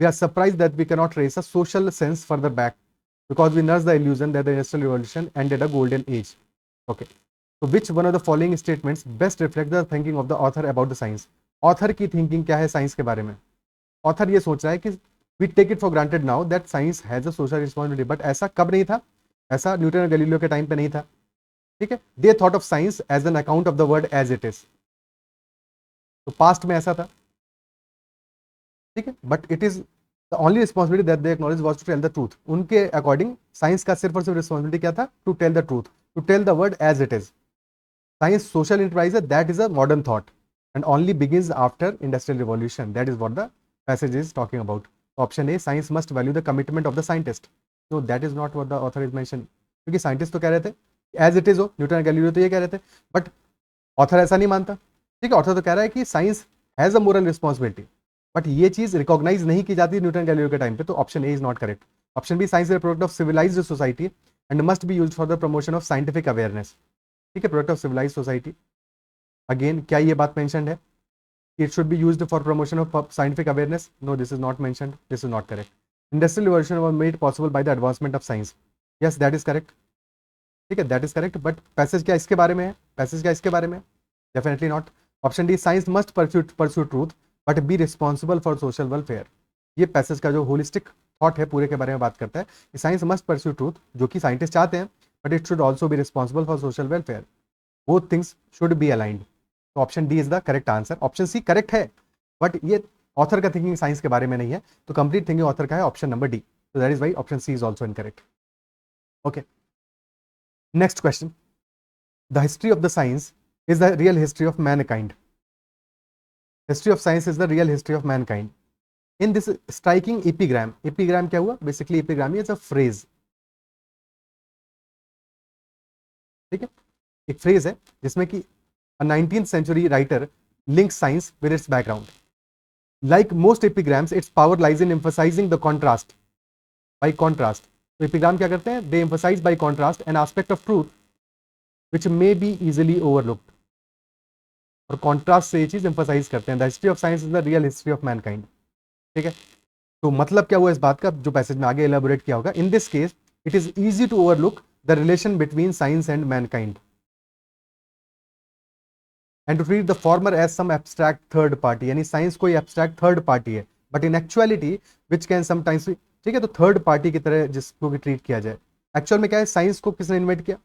We are surprised that we cannot trace a social sense further back, because we nurse the illusion that the Industrial Revolution ended a golden age. Okay. So which one of the following statements best reflects the thinking of the author about the science? Author की thinking क्या है science के बारे में? Author ये सोच रहा है कि we take it for granted now that science has a social responsibility, but ऐसा कब नहीं था? ऐसा न्यूटन और गैलीलियो के टाइम पे नहीं था। ठीक है, they thought of science as an account of the world as it is. तो पास्ट में ऐसा था। ठीक है, but it is the only responsibility that they acknowledge was to tell the truth. उनके अकॉर्डिंग साइंस का सिर्फ और सिर्फ रिस्पॉन्सिबिलिटी क्या था? To tell the truth, to tell the world as it is. Science social enterprise है, that is a modern thought and only begins after industrial revolution. That is what the passage is talking about. Option A, science must value the commitment of the scientist. So that is not what the author is mentioning. क्योंकि scientist तो कह रहे थे as it is हो, Newton Galileo तो ये कह रहे थे, बट ऑथर ऐसा नहीं मानता। ठीक है, ऑथर तो कह रहा है कि science has a moral responsibility, but ये चीज रिकॉग्नाइज नहीं की जाती न्यूटन गैलीलियो के टाइम पे। तो option A is not correct. Option B, science is a product of civilised society and must be used for the promotion of scientific awareness. ठीक है, product of civilised society, again क्या ये बात mentioned है? It should be used for promotion of scientific awareness. No, this is not mentioned. This is not correct. Industrial revolution was made possible by the advancement of science. Yes, that is correct. ठीक है, that is correct. But passage क्या इसके बारे में है? passage क्या इसके बारे में? Definitely not. Option D, science must pursue truth, but be responsible for social welfare. ये पैसेज का जो होलिस्टिक थॉट है पूरे के बारे में बात करता है कि साइंस मस्ट परस्यू ट्रूथ, जो कि साइंटिस्ट चाहते हैं, but it should also be responsible for social welfare. Both things should be aligned. तो option D is the correct answer. Option C correct है, बट ये ऑथर का थिंकिंग साइंस के बारे में नहीं है, तो कंप्लीट थिंकिंग ऑथर का है ऑप्शन नंबर डी। तो that is why option C is also incorrect. Okay, next question, the history of the science is the real history of mankind. History of science is the real history of mankind. In this striking epigram, epigram क्या हुआ? Basically epigram is a phrase. ठीक है, एक phrase है जिसमें कि a 19th century writer links science with its background. Like most epigrams, its power lies in emphasizing the contrast. By contrast, तो epigram क्या करते हैं? They emphasize by contrast an aspect of truth which may be easily overlooked. और contrast से ये चीज emphasize करते हैं। The history of science is the real history of mankind. ठीक है, तो मतलब क्या हुआ इस बात का, जो पैसेज में आगे elaborate किया होगा? In this case, it is easy to overlook the relation between science and mankind, and to treat the former as some abstract third party. यानी साइंस कोई abstract थर्ड पार्टी है, but in actuality which can sometimes. ठीक है, तो third party की तरह जिसको भी ट्रीट किया जाए। एक्चुअल में क्या है? साइंस को किसने इन्वेंट किया?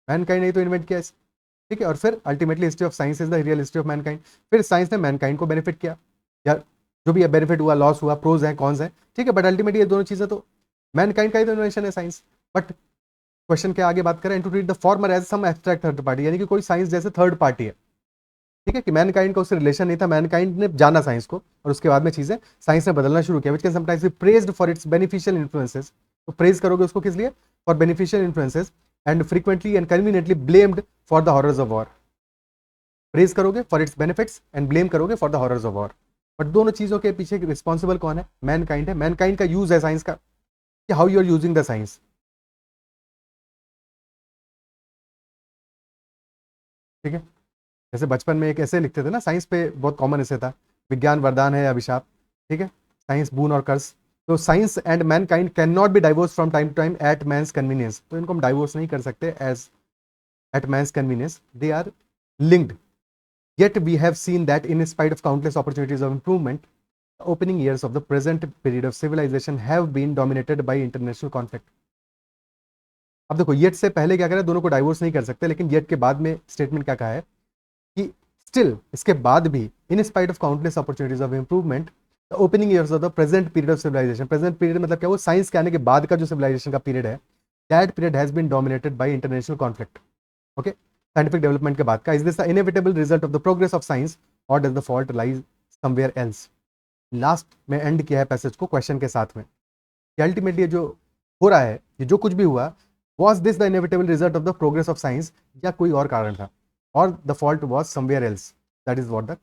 मैनकाइंड ने तो इन्वेंट किया। ठीक है, और फिर ultimately history of science is the real history of Mankind. फिर साइंस ने मैनकाइंड को बेनिफिट किया, या जो भी बेनिफिट हुआ, लॉस हुआ, प्रोज है, कॉन्स है। ठीक है, बट अल्टीमेटली ये दोनों चीजें तो मैनकाइंड का ही तो इन्वेंशन है साइंस। बट क्वेश्चन के आगे बात करें, to treat the former as some abstract third party, यानी कि कोई साइंस जैसे थर्ड पार्टी है। ठीक है, कि मैनकाइंड का उससे रिलेशन नहीं था, मैनकाइंड ने जाना साइंस को और उसके बाद में चीजें साइंस ने बदलना शुरू किया, which can sometimes be praised for its beneficial influences. तो प्रेज करोगे उसको किस लिए? For beneficial influences, and frequently and conveniently blamed for the horrors of war. Praise करोगे for its benefits and blame करोगे for the horrors of war. But दोनों चीजों के पीछे रिस्पॉन्सिबल कौन है? मैनकाइंड है। मैनकाइंड का यूज है साइंस का, कि how you are using the science. ठीक है, जैसे बचपन में एक ऐसे लिखते थे ना, साइंस पे बहुत कॉमन ऐसे था, विज्ञान वरदान है अभिशाप, ठीक है, साइंस बून और कर्स। तो science and mankind can not be divorce from time to time at man's convenience, तो इनको हम डाइवोर्स नहीं कर सकते as at man's convenience, they are linked. Yet we have seen that in spite of countless opportunities of improvement, the opening years of the present period of civilization have been dominated by international conflict. अब देखो yet से पहले क्या करें, दोनों को divorce नहीं कर सकते, लेकिन येट के बाद में स्टेटमेंट क्या कहा है कि स्टिल इसके बाद भी in spite of countless opportunities of improvement the opening years of the present period of civilisation, present period मतलब क्या, वो साइंस के आने के बाद का जो सिविलाइजेशन का पीरियड है, that period has been dominated by international conflict. Okay, scientific development के बाद का। Is this the inevitable result of the progress of science और does the fault lies somewhere else. Last में एंड किया है passage को question के साथ में कि अल्टीमेटली ये जो हो रहा है, ये जो कुछ भी हुआ, was this the inevitable result of the progress of science, या कोई और कारण था, और the fault was somewhere else. That is what the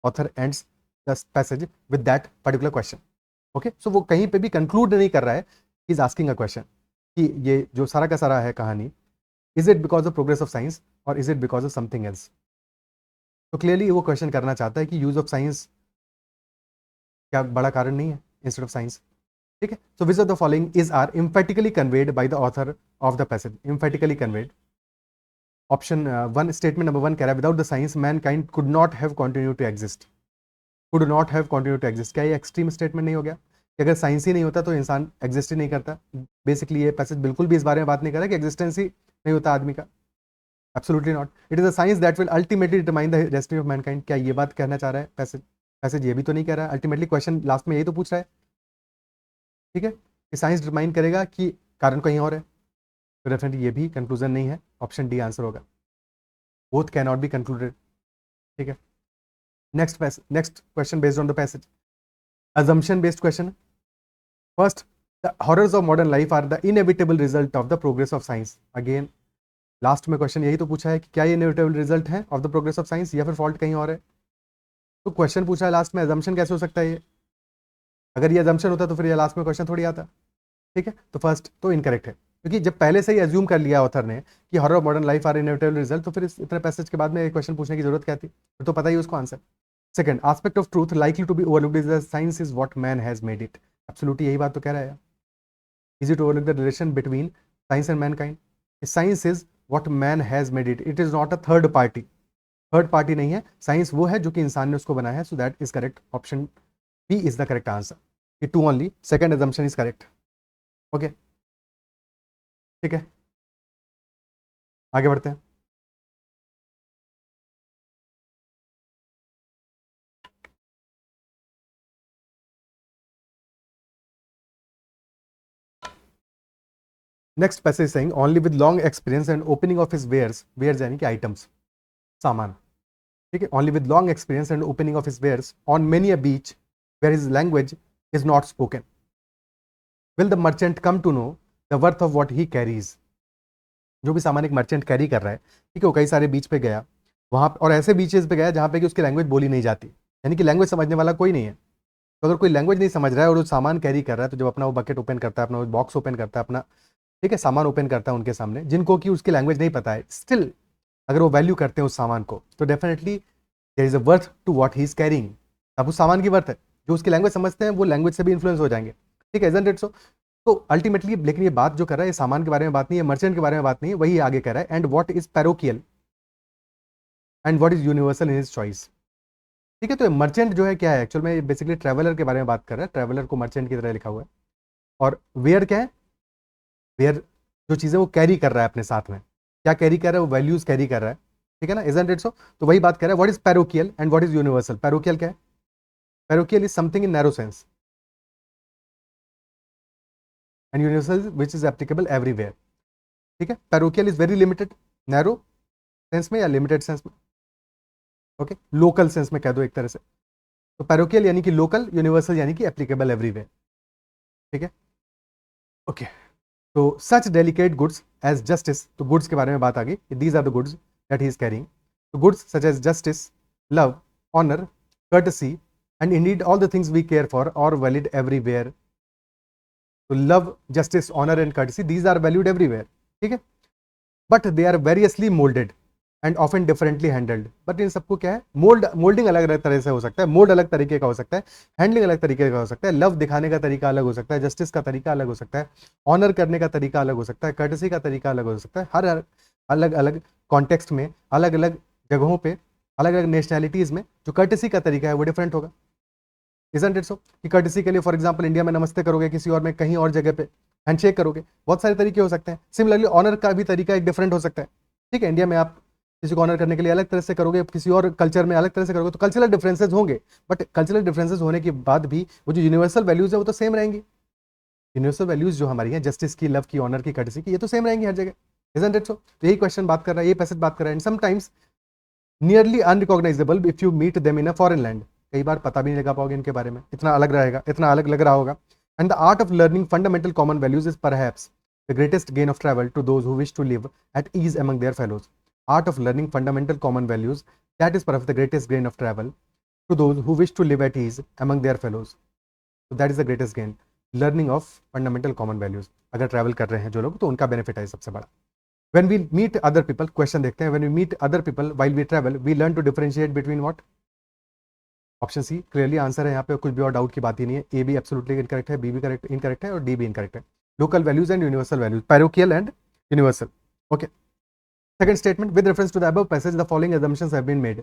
author ends the passage with that particular question. Okay, so वो कहीं पे भी कंक्लूड नहीं कर रहा है, he is asking a question कि ये जो सारा का सारा है कहानी, is it because of progress of science और is it because of something else. तो क्लियरली वो क्वेश्चन करना चाहता है कि यूज ऑफ साइंस क्या बड़ा कारण नहीं है इंस्टेड ऑफ साइंस। ठीक है, so which of the following is are emphatically conveyed by the author of the passage. Emphatically conveyed, option one, statement number one कह रहा है without the science mankind could not have continue to exist. Could not have continue to exist, क्या ये extreme statement नहीं हो गया कि अगर साइंस ही नहीं होता तो इंसान एग्जिस्ट ही नहीं करता? बेसिकली ये पैसेज बिल्कुल भी इस बारे में बात नहीं कर रहा कि एग्जिस्टेंस ही नहीं होता आदमी का। Absolutely not, it is a science that will ultimately determine the destiny of Mankind. क्या ये बात कहना चाह रहा है पैसेज? पैसेज ये भी तो नहीं कह रहा है, अल्टीमेटली क्वेश्चन लास्ट में यही तो पूछ रहा है, ठीक है, कि साइंस डिटरमाइन करेगा कि कारण कहीं और है। तो डेफिनेटली ये भी कंक्लूजन नहीं है, ऑप्शन डी आंसर होगा, both can not be concluded. ठीक है, next question based on the passage, assumption based question. First, the horrors of modern life are the inevitable result of the progress of science. Again, last में question यही तो पूछा है कि क्या ये इनएविटेबल रिजल्ट है of the progress of science या फिर फॉल्ट कहीं और है। तो क्वेश्चन पूछा है लास्ट में, assumption कैसे हो सकता है ये? अगर ये assumption होता तो फिर ये लास्ट में क्वेश्चन थोड़ी आता। ठीक है, तो फर्स्ट तो इनकरेक्ट है, क्योंकि जब पहले से ही एज्यूम कर लिया ऑथर ने कि horror of modern life are inevitable result, तो फिर इस इतने पैसेज के बाद में क्वेश्चन पूछने की जरूरत क्या थी? फिर तो पता ही उसको answer. Second, aspect of truth likely to be overlooked is the science is what man has made it. Absolutely यही बात तो कह रहा है। Is it overlook the relation between science and mankind? Science is what man has made it, it is not a third party. Third party नहीं है, science वो है जो कि इंसान ने उसको बनाया है। So that is correct, option B is the correct answer. ये two only, second assumption is correct. Okay, ठीक है, आगे बढ़ते हैं। Next passage saying only with long experience and opening of his wares, wares यानी कि आइटम्स, सामान। ठीक है, only with long experience and opening of his wares on many a beach where his language is not spoken will the merchant come to know the worth of what he carries. जो भी सामान एक merchant carry कर रहा है, ठीक है, वो कई सारे बीच पे गया वहाँ, और ऐसे बीचेस पे गया जहाँ पे कि उसकी लैंग्वेज बोली नहीं जाती, यानी कि लैंग्वेज समझने वाला कोई नहीं है। तो अगर कोई लैंग्वेज नहीं समझ रहा है और वो सामान कैरी कर रहा है, तो जब अपना वो बकेट ओपन करता है, अपना वो बॉक्स ओपन करता है अपना, ठीक है, सामान ओपन करता है उनके सामने, जिनको कि उसकी लैंग्वेज नहीं पता है, स्टिल अगर वो वैल्यू करते हैं उस सामान को, तो definitely there is a worth to what he is carrying. अब उस सामान की वर्थ है, जो उसकी लैंग्वेज समझते हैं वो लैंग्वेज से भी इन्फ्लुएंस हो जाएंगे। ठीक है, इजंट इट सो? तो अल्टीमेटली, लेकिन ये बात जो कर रहा है, ये सामान के बारे में बात नहीं है, मर्चेंट के बारे में बात नहीं है, वही आगे कह रहा है, and what is parochial and what is universal in his choice. ठीक है, तो मर्चेंट जो है क्या है एक्चुअल में, बेसिकली ट्रैवलर के बारे में बात कर रहा है, ट्रैवलर को मर्चेंट की तरह लिखा हुआ है। और वेयर क्या है? वेयर जो चीज़ें वो कैरी कर रहा है अपने साथ में, क्या कैरी कर रहा है? वो वैल्यूज कैरी कर रहा है। ठीक है ना, इजंट इट सो? तो वही बात कर रहा है, what is parochial and what is universal. Parochial क्या है? Parochial is something in narrow sense and universal which is applicable everywhere. ठीक है, parochial is very limited, narrow sense में या लिमिटेड सेंस में, ओके, लोकल सेंस में कह दो एक तरह से। तो पैरोकियल यानी कि लोकल, यूनिवर्सल यानी कि एप्लीकेबल एवरीवेयर। ठीक है, ओके। तो such delicate goods as justice, तो गुड्स के बारे में बात आ गई, these are the goods that he is carrying. तो goods such as justice, love, honour, courtesy and indeed all the things we care for are valid everywhere. So love, justice, honor and courtesy, these are valued everywhere. ठीक है, but they are variously molded. And often differently handled. But in सबको क्या है, moulding अलग अलग तरह से हो सकता है, मोल्ड अलग तरीके का हो सकता है, हैंडलिंग अलग तरीके का हो सकता है, लव दिखाने का तरीका अलग हो सकता है, जस्टिस का तरीका अलग हो सकता है, ऑनर करने का तरीका अलग हो सकता है, कर्टसी का तरीका अलग हो सकता है। हर अलग अलग कॉन्टेक्स्ट में, अलग अलग जगहों पे, अलग अलग नेशनैलिटीज में जो कर्टसी का तरीका है वो डिफरेंट होगा। इजंट इट सो कि कर्टसी के लिए फॉर एग्जांपल इंडिया में नमस्ते करोगे, किसी और में कहीं और जगह पे हैंडशेक करोगे, बहुत सारे तरीके हो सकते हैं। सिमिलरली ऑनर का भी तरीका एक डिफरेंट हो सकता है। ठीक है, इंडिया में आप किसी को ऑनर करने के लिए अलग तरह से करोगे, किसी और कल्चर में अलग तरह से करोगे, तो कल्चरल डिफरेंसेस होंगे। बट कल्चरल डिफरेंसेस होने के बाद भी वो जो यूनिवर्सल वैल्यूज है वो तो सेम रहेंगी। यूनिवर्सल वैल्यूज जो हमारी हैं, जस्टिस की, लव की, ऑनर की, कर्टसी की, ये तो सेम रहेंगी हर जगह। Isn't it so? तो यही क्वेश्चन बात कर रहा है, ये पैसेज बात कर रहा है। And sometimes nearly unrecognisable if you meet them in a foreign land. कई बार पता भी नहीं लगा पाओगे इनके बारे में, इतना अलग रहेगा, इतना अलग लग रहा होगा। And the art of learning fundamental common values is perhaps the greatest gain of travel to those who wish to live at ease among their fellows. Art of learning fundamental common values, that is perhaps the greatest gain of travel to those who wish to live at ease among their fellows. So that is the greatest gain, learning of fundamental common values। अगर travel कर रहे हैं जो लोग तो उनका benefit है सबसे बड़ा। When we meet other people, question देखते हैं, when we meet other people while we travel, we learn to differentiate between what? Option see clearly answer है यहाँ पे, कुछ भी और डाउट की बात ही नहीं है। ए भी एब्सोल्युटली इनकरेक्ट है, बी भी करेक्ट इनकरेक्ट है और डी भी इनकरेक्ट है। Local values and universal values, parochial and universal. Okay, second statement, with reference to the above passage the following assumptions have been made।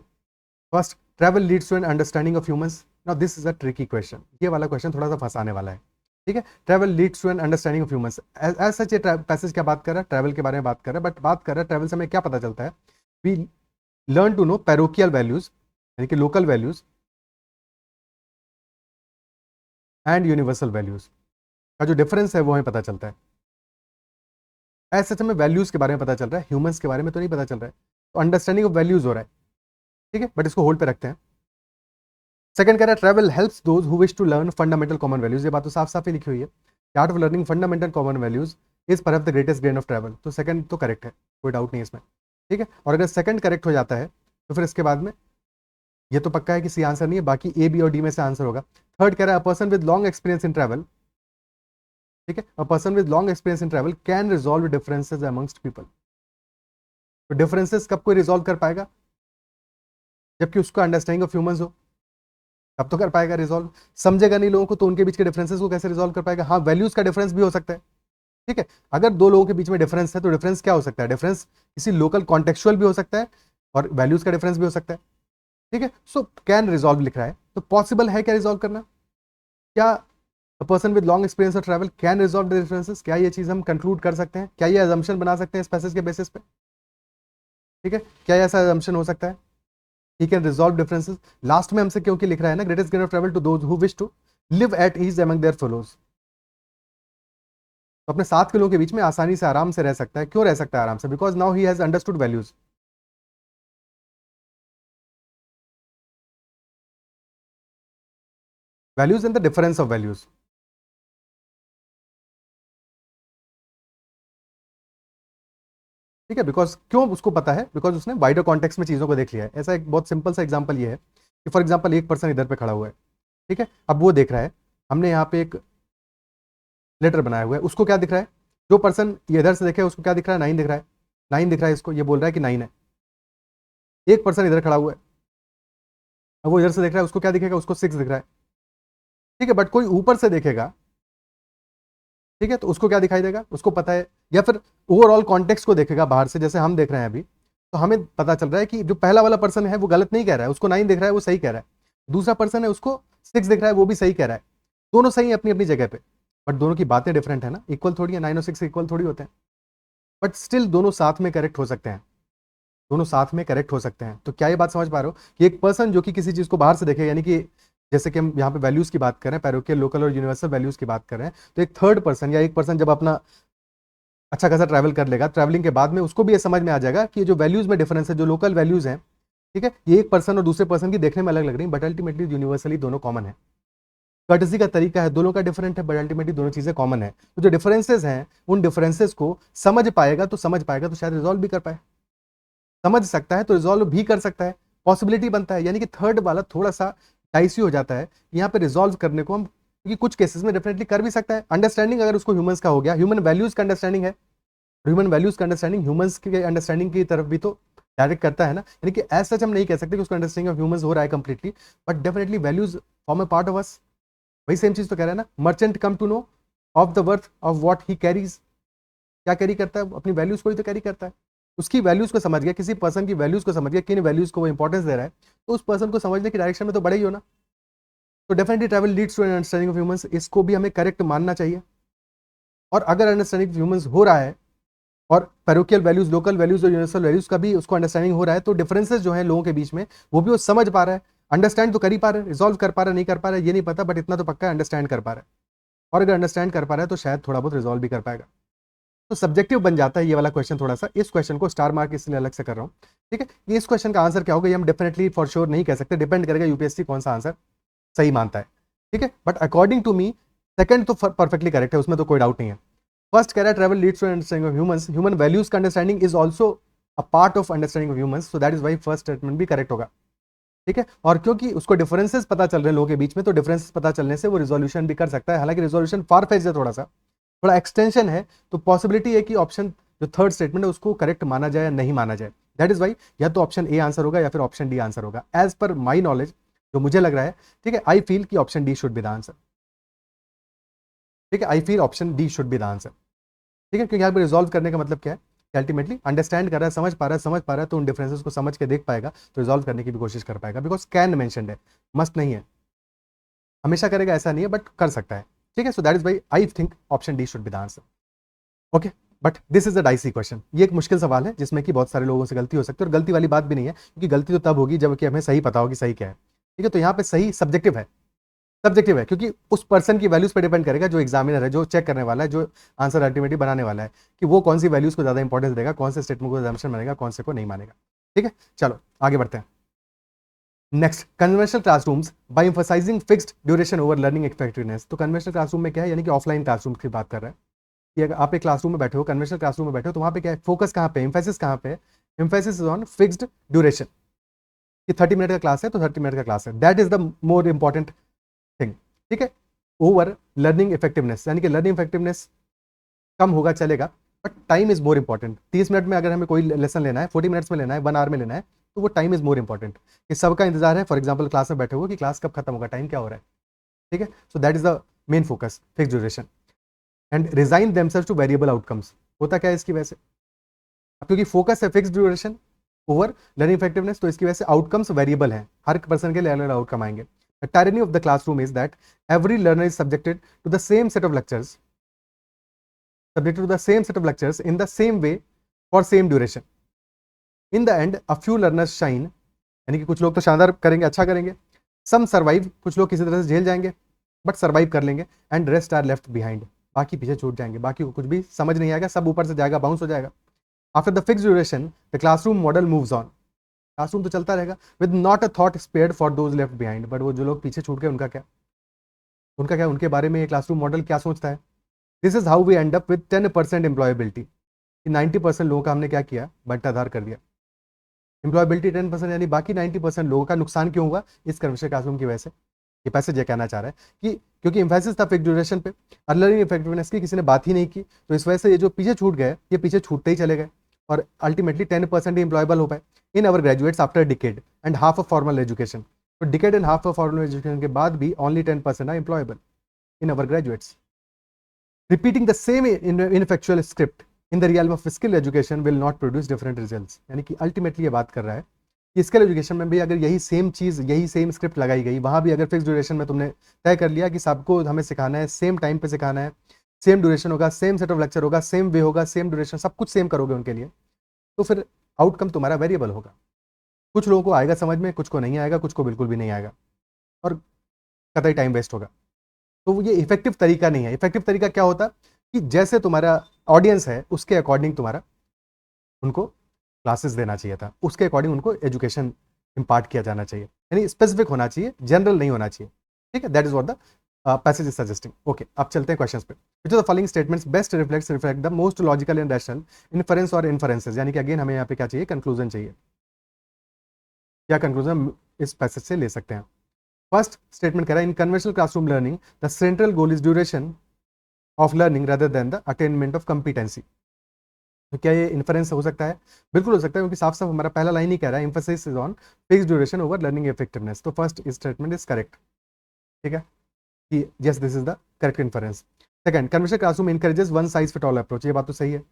First, travel leads to an understanding of humans. Now this is a tricky question, ये वाला question थोड़ा सा फंसाने वाला है। ठीक है, travel leads to an understanding of humans, as such ये पैसेज क्या बात कर रहा है, ट्रैवल के बारे में बात कर रहा है। बट बात कर रहा है ट्रैवल से हमें क्या पता चलता है, we learn to know parochial values यानी कि local values and universal values का जो डिफरेंस है वो हमें पता चलता है। एज सच हमें वैल्यूज के बारे में पता चल रहा है, ह्यूमंस के बारे में तो नहीं पता चल रहा है। तो अंडरस्टैंडिंग ऑफ वैल्यूज हो रहा है। ठीक है, बट इसको होल्ड पे रखते हैं। सेकंड कह रहा है travel helps those who wish to learn fundamental common values. ये बात तो साफ साफ ही लिखी हुई है, art of learning fundamental common values is perhaps the greatest gain of travel. तो सेकंड तो करेक्ट है, कोई डाउट नहीं इसमें। ठीक है, और अगर सेकंड करेक्ट हो जाता है तो फिर इसके बाद में ये तो पक्का है कि सी आंसर नहीं है, बाकी ए बी और डी में से आंसर होगा। थर्ड कह रहा है a person with long experience in travel. ठीक है, a person with long experience in travel can resolve differences amongst people. तो डिफरेंसेस कब कोई रिजॉल्व कर पाएगा, जबकि उसको अंडरस्टैंडिंग ऑफ ह्यूमंस हो, तब तो कर पाएगा रिजॉल्व। समझेगा नहीं लोगों को तो उनके बीच के डिफरेंसेस को कैसे रिजॉल्व कर पाएगा। हाँ, वैल्यूज का डिफरेंस भी हो सकता है। ठीक है, अगर दो लोगों के बीच में डिफरेंस है तो डिफरेंस क्या हो सकता है, डिफरेंस किसी लोकल कॉन्टेक्चुअल भी हो सकता है और वैल्यूज का डिफरेंस भी हो सकता है। ठीक है, सो कैन रिजॉल्व लिख रहा है तो पॉसिबल है क्या रिजॉल्व करना, क्या a person with long experience of travel can resolve the differences, क्या ये चीज हम कंक्लूड कर सकते हैं, क्या ये अजम्पशन बना सकते हैं इस पैसेज के बेसिस पे। ठीक है, क्या ऐसा अजम्पशन हो सकता है, he can resolve differences. Last में हमसे क्योंकि लिख रहा है ना, greatest gain of travel to those who wish to live at ease among their fellows. तो अपने साथ के लोगों के बीच में आसानी से आराम से रह सकता है। क्यों रह सकता है आराम से, because now he has understood values. Values in the difference of values. ठीक है, बिकॉज क्यों उसको पता है, बिकॉज उसने वाइडर कॉन्टेक्स्ट में चीजों को देख लिया है। ऐसा एक बहुत सिंपल सा एग्जांपल ये है कि फॉर एग्जांपल एक पर्सन इधर पे खड़ा हुआ है। ठीक है, अब वो देख रहा है, हमने यहाँ पे एक लेटर बनाया हुआ है, उसको क्या दिख रहा है, जो पर्सन ये इधर से देखे उसको क्या दिख रहा है, 9 दिख रहा है। 9 दिख रहा है इसको, ये बोल रहा है कि 9 है। एक पर्सन इधर खड़ा हुआ है, अब वो इधर से देख रहा है, उसको क्या दिखेगा, उसको 6 दिख रहा है। ठीक है, बट कोई ऊपर से देखेगा, ठीक है, तो उसको क्या दिखाई देगा, उसको पता है। या फिर ओवरऑल कॉन्टेक्स्ट को देखेगा बाहर से, जैसे हम देख रहे हैं अभी, तो हमें पता चल रहा है कि जो पहला वाला पर्सन है वो गलत नहीं कह रहा है, उसको 9 दिख रहा है, वो सही कह रहा है। दूसरा पर्सन है उसको 6 दिख रहा है, वो भी सही कह रहा है। दोनों सही है अपनी अपनी जगह पे, बट दोनों की बातें डिफरेंट है ना, इक्वल थोड़ी है, 9 और 6 इक्वल थोड़ी होते हैं। बट स्टिल दोनों साथ में करेक्ट हो सकते हैं, दोनों साथ में करेक्ट हो सकते हैं। तो क्या ये बात समझ पा रहे हो कि एक पर्सन जो कि किसी चीज को बाहर से देखे, यानी कि जैसे कि हम यहाँ पे वैल्यूज की बात कर रहे हैं, पैरोकियल, लोकल और यूनिवर्सल वैल्यूज की बात कर रहे हैं, तो एक थर्ड पर्सन या एक पर्सन जब अपना अच्छा खासा ट्रैवल कर लेगा, ट्रैवलिंग के बाद में उसको भी ये समझ में आ जाएगा कि जो वैल्यूज में डिफरेंस है, जो लोकल वैल्यूज हैं, ठीक है, ये एक पर्सन और दूसरे पर्सन की देखने में अलग लग रही है, बट अल्टीमेटली यूनिवर्सली दोनों कॉमन है। कर्टसी का तरीका है, दोनों का डिफरेंट है, बट अल्टीमेटली दोनों चीजें कॉमन है। तो जो डिफरेंसेस हैं, उन डिफरेंसेस को समझ पाएगा तो शायद रिजॉल्व भी कर पाए। समझ सकता है तो रिजॉल्व भी कर सकता है, पॉसिबिलिटी बनता है। यानी कि थर्ड वाला थोड़ा सा डाइसी हो जाता है यहाँ पे रिजॉल्व करने को हम, क्योंकि कुछ केसेस में डेफिनेटली कर भी सकता है। अंडरस्टैंडिंग अगर उसको ह्यूमंस का हो गया, ह्यूमन वैल्यूज का अंडरस्टैंडिंग है, ह्यूमन वैल्यूज का अंडरस्टैंडिंग ह्यूमंस के अंडरस्टैंडिंग की तरफ भी तो डायरेक्ट करता है ना, यानी कि एज सच हम नहीं कह सकते कि उसको अंडरस्टैंडिंग ऑफ ह्यूमंस हो रहा है completely, but definitely values form a part of us. वही सेम चीज तो कह रहा है ना, merchant come to know of the worth of what he carries. क्या कैरी करता है? अपनी वैल्यूज को ही तो कैरी करता है। उसकी वैल्यूज को समझ गया, किसी पर्सन की वैल्यूज को समझ गया, किन वैल्यूज को वो इंपॉर्टेंस दे रहा है, तो उस पर्सन को समझने की डायरेक्शन में तो बढ़े ही हो ना। तो definitely travel leads to an understanding of humans, इसको भी हमें करेक्ट मानना चाहिए। और अगर अंडरस्टैंडिंग ऑफ ह्यूमंस हो रहा है और पैरोकियल वैल्यूज, लोकल वैल्यूज और यूनिवर्सल वैल्यूज का भी उसको अंडरस्टैंडिंग हो रहा है, तो डिफरेंसेस जो है लोगों के बीच में वो भी वो समझ पा रहा है, अंडरस्टैंड तो कर ही पा रहा है। रिजॉल्व कर पा रहा है नहीं कर पा रहा है ये नहीं पता, बट इतना तो पक्का अंडरस्टैंड कर पा रहा है। और अगर अंडरस्टैंड कर पा रहा है तो शायद थोड़ा बहुत रिजॉल्व भी कर पाएगा। तो सब्जेक्टिव बन जाता है ये वाला क्वेश्चन थोड़ा सा। इस क्वेश्चन को स्टार मार्क इसलिए अलग से कर रहा हूँ, ठीक है। ये इस क्वेश्चन का आंसर क्या होगा ये हम डेफिनेटली फॉर श्योर नहीं कह सकते, डिपेंड करेगा यूपीएससी कौन सा आंसर सही मानता है, ठीक है। But according to me second तो परफेक्टली करेक्ट है, उसमें तो कोई डाउट नहीं है। फर्स्ट कह रहा है travel leads to understanding of humans, human values का understanding is also a part of understanding of humans, so that is why first statement भी करेक्ट होगा, ठीक है। और क्योंकि उसको डिफरेंसेस पता चल रहे हैं लोगों के बीच में, तो डिफरेंसेस पता चलने से वो रिजोल्यूशन भी कर सकता है। हालांकि रिजोल्यूशन फार फेच है, थोड़ा सा थोड़ा एक्सटेंशन है, तो पॉसिबिलिटी है कि ऑप्शन जो थर्ड स्टेटमेंट है उसको करेक्ट माना जाए या नहीं माना जाए। दैट इज वाई या तो ऑप्शन ए आंसर होगा या फिर ऑप्शन डी आंसर होगा, एज पर माई नॉलेज जो मुझे लग रहा है, ठीक है। आई फील कि option D should be the answer, ठीक है। I feel option D should be the answer, ठीक है। क्योंकि यहाँ पर रिजॉल्व करने का मतलब क्या है कि अल्टीमेटली अंडरस्टैंड कर रहा है, समझ पा रहा है, तो उन डिफरेंसेस को समझ के देख पाएगा, तो रिजॉल्व करने की भी कोशिश कर पाएगा। बिकॉज कैन मेंशनड है, मस्ट नहीं है, हमेशा करेगा ऐसा नहीं है, बट कर सकता है, ठीक है। So that is why I think option D should be the answer, okay. But this is a dicey question, ये एक मुश्किल सवाल है जिसमें कि बहुत सारे लोगों से गलती हो सकती है, और गलती वाली बात भी नहीं है, क्योंकि गलती तो तब होगी जब कि हमें सही पता होगी सही क्या है, ठीक है। तो यहाँ पे सही सब्जेक्टिव है, सब्जेक्टिव है, क्योंकि उस पर्सन की वैल्यूज पे डिपेंड करेगा, जो एग्जामिनर है, जो चेक करने वाला है, जो आंसर अल्टीमेटली बनाने वाला है, कि वो कौन सी वैल्यूज को ज्यादा इंपॉर्टेंस देगा, कौन से स्टेटमेंट को एग्जामिनेशन मानेगा, कौन से को नहीं मानेगा, ठीक है। चलो आगे बढ़ते हैं। Next, conventional classrooms by emphasising fixed duration over learning effectiveness. तो कन्वेंशनल क्लासरूम में क्या है, यानी कि ऑफलाइन क्लासरूम की बात कर रहे हैं कि अगर आप एक क्लासरूम में बैठे हो, कन्वेंशनल क्लासरूम में बैठे हो, तो वहाँ पे क्या है, फोकस कहाँ पे, एम्फेसिस कहाँ पे, एम्फेसिस ऑन फिक्स्ड ड्यूरेशन, कि 30 मिनट का क्लास है तो 30 मिनट का क्लास है, that is the more important thing, ठीक है। ओवर लर्निंग इफेक्टिवनेस, यानी कि लर्निंग इफेक्टिवनेस कम होगा चलेगा, but time is more important. 30 minute में अगर हमें कोई लेसन लेना है, 40 मिनट्स में लेना है, 1 आवर में लेना है, तो वो टाइम इज मोर इंपॉर्टेंट, कि सबका इंतजार है। फॉर एग्जाम्पल क्लास में बैठे हुए कि क्लास कब खत्म होगा, टाइम क्या हो रहा है, ठीक है। So that is the main focus, fix duration and resign themselves two variable outcomes. होता क्या है इसकी वजह से, अब क्योंकि फोकस है fix duration over learning effectiveness, तो इसकी वजह से आउटकम्स वेरिएबल हैं, हर पर्सन के लिए अलग अलग आउटकम आएंगे। The tyranny of the classroom is that every learner is subjected to the same set of lectures, subjected to the same set of lectures in the same way for same duration. In the end, a few learners shine, यानी कि कुछ लोग तो शानदार करेंगे, अच्छा करेंगे, some survive, कुछ लोग किसी तरह से झेल जाएंगे बट सर्वाइव कर लेंगे, and rest are left behind, बाकी पीछे छूट जाएंगे, बाकी को कुछ भी समझ नहीं आएगा, सब ऊपर से जाएगा, बाउंस हो जाएगा। After the fix duration the classroom model moves on, classroom तो चलता रहेगा, with not a thought spared for those left behind, but वो जो लोग पीछे छूट गए उनका क्या, उनके बारे में ये क्लासरूम मॉडल क्या सोचता है। This is how we end up with 10% employability, कि 90% लोगों का हमने क्या किया, बंटाधार कर दिया। एम्प्लॉयबिलिटी 10%, यानी बाकी 90% लोगों का नुकसान क्यों हुआ, इस कन्वेंशनल क्लासरूम की वजह से। ये पैसेज ये कहना चाह रहा है कि क्योंकि एम्फेसिस था फिक्स ड्यूरेशन पे और लर्निंग इफेक्टिवनेस की किसी ने बात ही नहीं की, तो इस वजह से ये जो पीछे छूट गए ये पीछे छूटते ही चले गए, और अल्टीमेटली 10% ही एम्प्लॉयबल हो पाए in our graduates after decade and half of formal education. तो decade and half of formal education के बाद भी only 10% are employable in our graduates. Repeating the same infactual script in the realm of skill education will not produce different results, यानी कि ultimately ये बात कर रहा है कि स्किल एजुकेशन में भी अगर यही सेम चीज़, यही सेम स्क्रिप्ट लगाई गई, वहाँ भी अगर फिक्स ड्यूरेशन में तुमने तय कर लिया कि सबको हमें सिखाना है, सेम टाइम पे सिखाना है, सेम ड्यूरेशन होगा, सेम सेट ऑफ लेक्चर होगा, सेम वे होगा, सेम ड्यूरेशन, सब कुछ सेम करोगे उनके लिए, तो फिर आउटकम तुम्हारा वेरिएबल होगा। कुछ लोगों को आएगा समझ में, कुछ को नहीं आएगा, कुछ को बिल्कुल भी नहीं आएगा, और कतई टाइम वेस्ट होगा। तो ये इफेक्टिव तरीका नहीं है। इफेक्टिव तरीका क्या होता कि जैसे तुम्हारा ऑडियंस है उसके अकॉर्डिंग तुम्हारा उनको क्लासेस देना चाहिए था, उसके अकॉर्डिंग उनको एजुकेशन इम्पार्ट किया जाना चाहिए, यानी स्पेसिफिक होना चाहिए, जनरल नहीं होना चाहिए, ठीक है। That is what the passage is suggesting. Okay, अब चलते हैं क्वेश्चंस पे। विच of the following statements best reflect the most logical and rational inference और इन्फरेंसेस, यानी कि अगेन हमें यहाँ पे क्या चाहिए, कंक्लूजन चाहिए, क्या कंक्लूजन इस पैसेज से ले सकते हैं। फर्स्ट स्टेटमेंट कह रहा है इन conventional classroom learning the central goal is duration of learning rather than the attainment of competency. तो क्या ये इन्फरेंस हो सकता है? बिल्कुल हो सकता है, क्योंकि साफ साफ हमारा पहला लाइन ही कह रहा है emphasis is on fix duration over learning effectiveness. तो फर्स्ट स्टेटमेंट इज करेक्ट, ठीक है, कि yes this is the correct inference. Second, conversation classroom encourages one size fit all approach, ये बात तो सही है,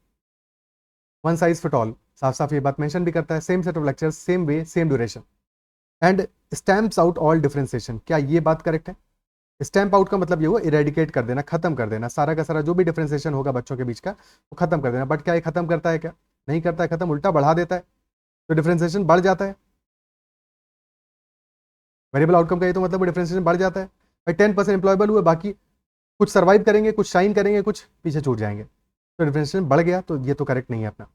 वन साइज फिट ऑल साफ साफ ये बात मेंशन भी करता है। Same set of lectures, same way, same duration, and stamps out all differentiation, क्या ये बात करेक्ट है? स्टैम्प आउट का मतलब ये हुआ इरेडिकेट कर देना, खत्म कर देना, सारा का सारा जो भी डिफरेंशिएशन होगा बच्चों के बीच का वो खत्म कर देना। बट क्या ये खत्म करता है? क्या नहीं करता है खत्म, उल्टा बढ़ा देता है, तो डिफरेंशिएशन बढ़ जाता है। वेरिएबल आउटकम का ये तो मतलब डिफरेंशिएशन बढ़ जाता है भाई। 10% एम्प्लॉयबल हुए, बाकी कुछ सर्वाइव करेंगे, कुछ शाइन करेंगे, कुछ पीछे छूट जाएंगे, तो डिफरेंशिएशन बढ़ गया, तो ये तो करेक्ट नहीं है अपना।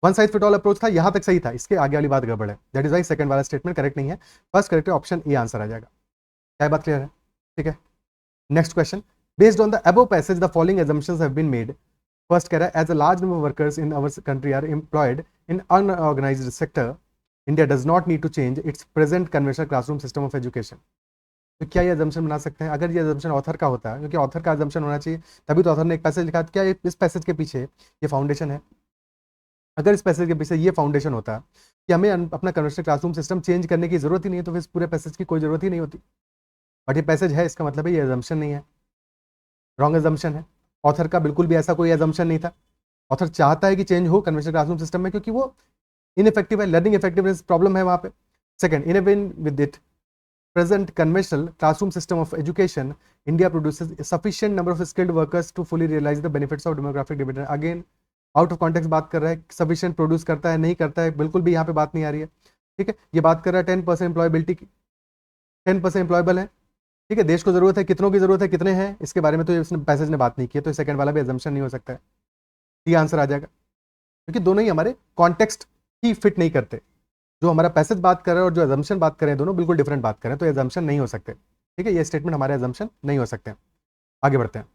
One size fit all approach था, यहां तक सही था, इसके आगे वाली बात गड़बड़ है, दैट इज वाई सेकंड वाला स्टेटमेंट करेक्ट नहीं है। फर्स्ट करेक्ट है, ऑप्शन ए आंसर आ जाएगा। क्या बात क्लियर है? ठीक है, next question, based on the above passage the following assumptions have been made। First कह रहा है as a large number of workers in our country are employed in unorganised sector, India does not need to change its present conventional classroom system of education. तो क्या ये assumption बना सकते हैं? अगर ये assumption ऑथर का होता है, क्योंकि ऑथर का assumption होना चाहिए, तभी तो ऑथर ने एक पैसेज लिखा, क्या इस पैसेज के पीछे ये फाउंडेशन है? अगर इस पैसेज के पीछे ये फाउंडेशन होता कि हमें अपना कन्वेंशनल क्लासरूम सिस्टम चेंज करने की जरूरत ही नहीं है, तो फिर इस पूरे पैसेज की कोई जरूरत ही नहीं होती। बट ये पैसेज है, इसका मतलब है ये assumption नहीं है, रॉन्ग assumption है। ऑथर का बिल्कुल भी ऐसा कोई assumption नहीं था। ऑथर चाहता है कि चेंज हो कन्वेंशनल क्लासरूम सिस्टम में, क्योंकि वो इनइफेक्टिव है, लर्निंग इफेक्टिवनेस प्रॉब्लम है वहां पे। Second, in with it present conventional classroom system of education, India produces a sufficient number of skilled workers to fully realize the benefits of demographic dividend। Again, out of context बात कर रहा है, sufficient produce करता है नहीं करता है, बिल्कुल भी यहाँ पे बात नहीं आ रही है। ठीक है, ये बात कर रहा है 10% एम्प्लॉयबिलिटी की, 10% एम्प्लॉयबल है, ठीक है, देश को जरूरत है, कितनों की जरूरत है, कितने हैं, इसके बारे में तो इसने पैसेज ने बात नहीं की है, तो सेकंड वाला भी एजम्पशन नहीं हो सकता है, ये आंसर आ जाएगा, क्योंकि दोनों ही हमारे कॉन्टेक्स्ट ही फिट नहीं करते। जो हमारा पैसेज बात कर रहे हैं और जो एजम्पशन बात कर रहे हैं, दोनों बिल्कुल डिफरेंट बात कर रहे हैं, तो एजम्पशन नहीं हो सकते। ठीक है, ये स्टेटमेंट हमारे एजम्पशन नहीं हो सकते। आगे बढ़ते हैं।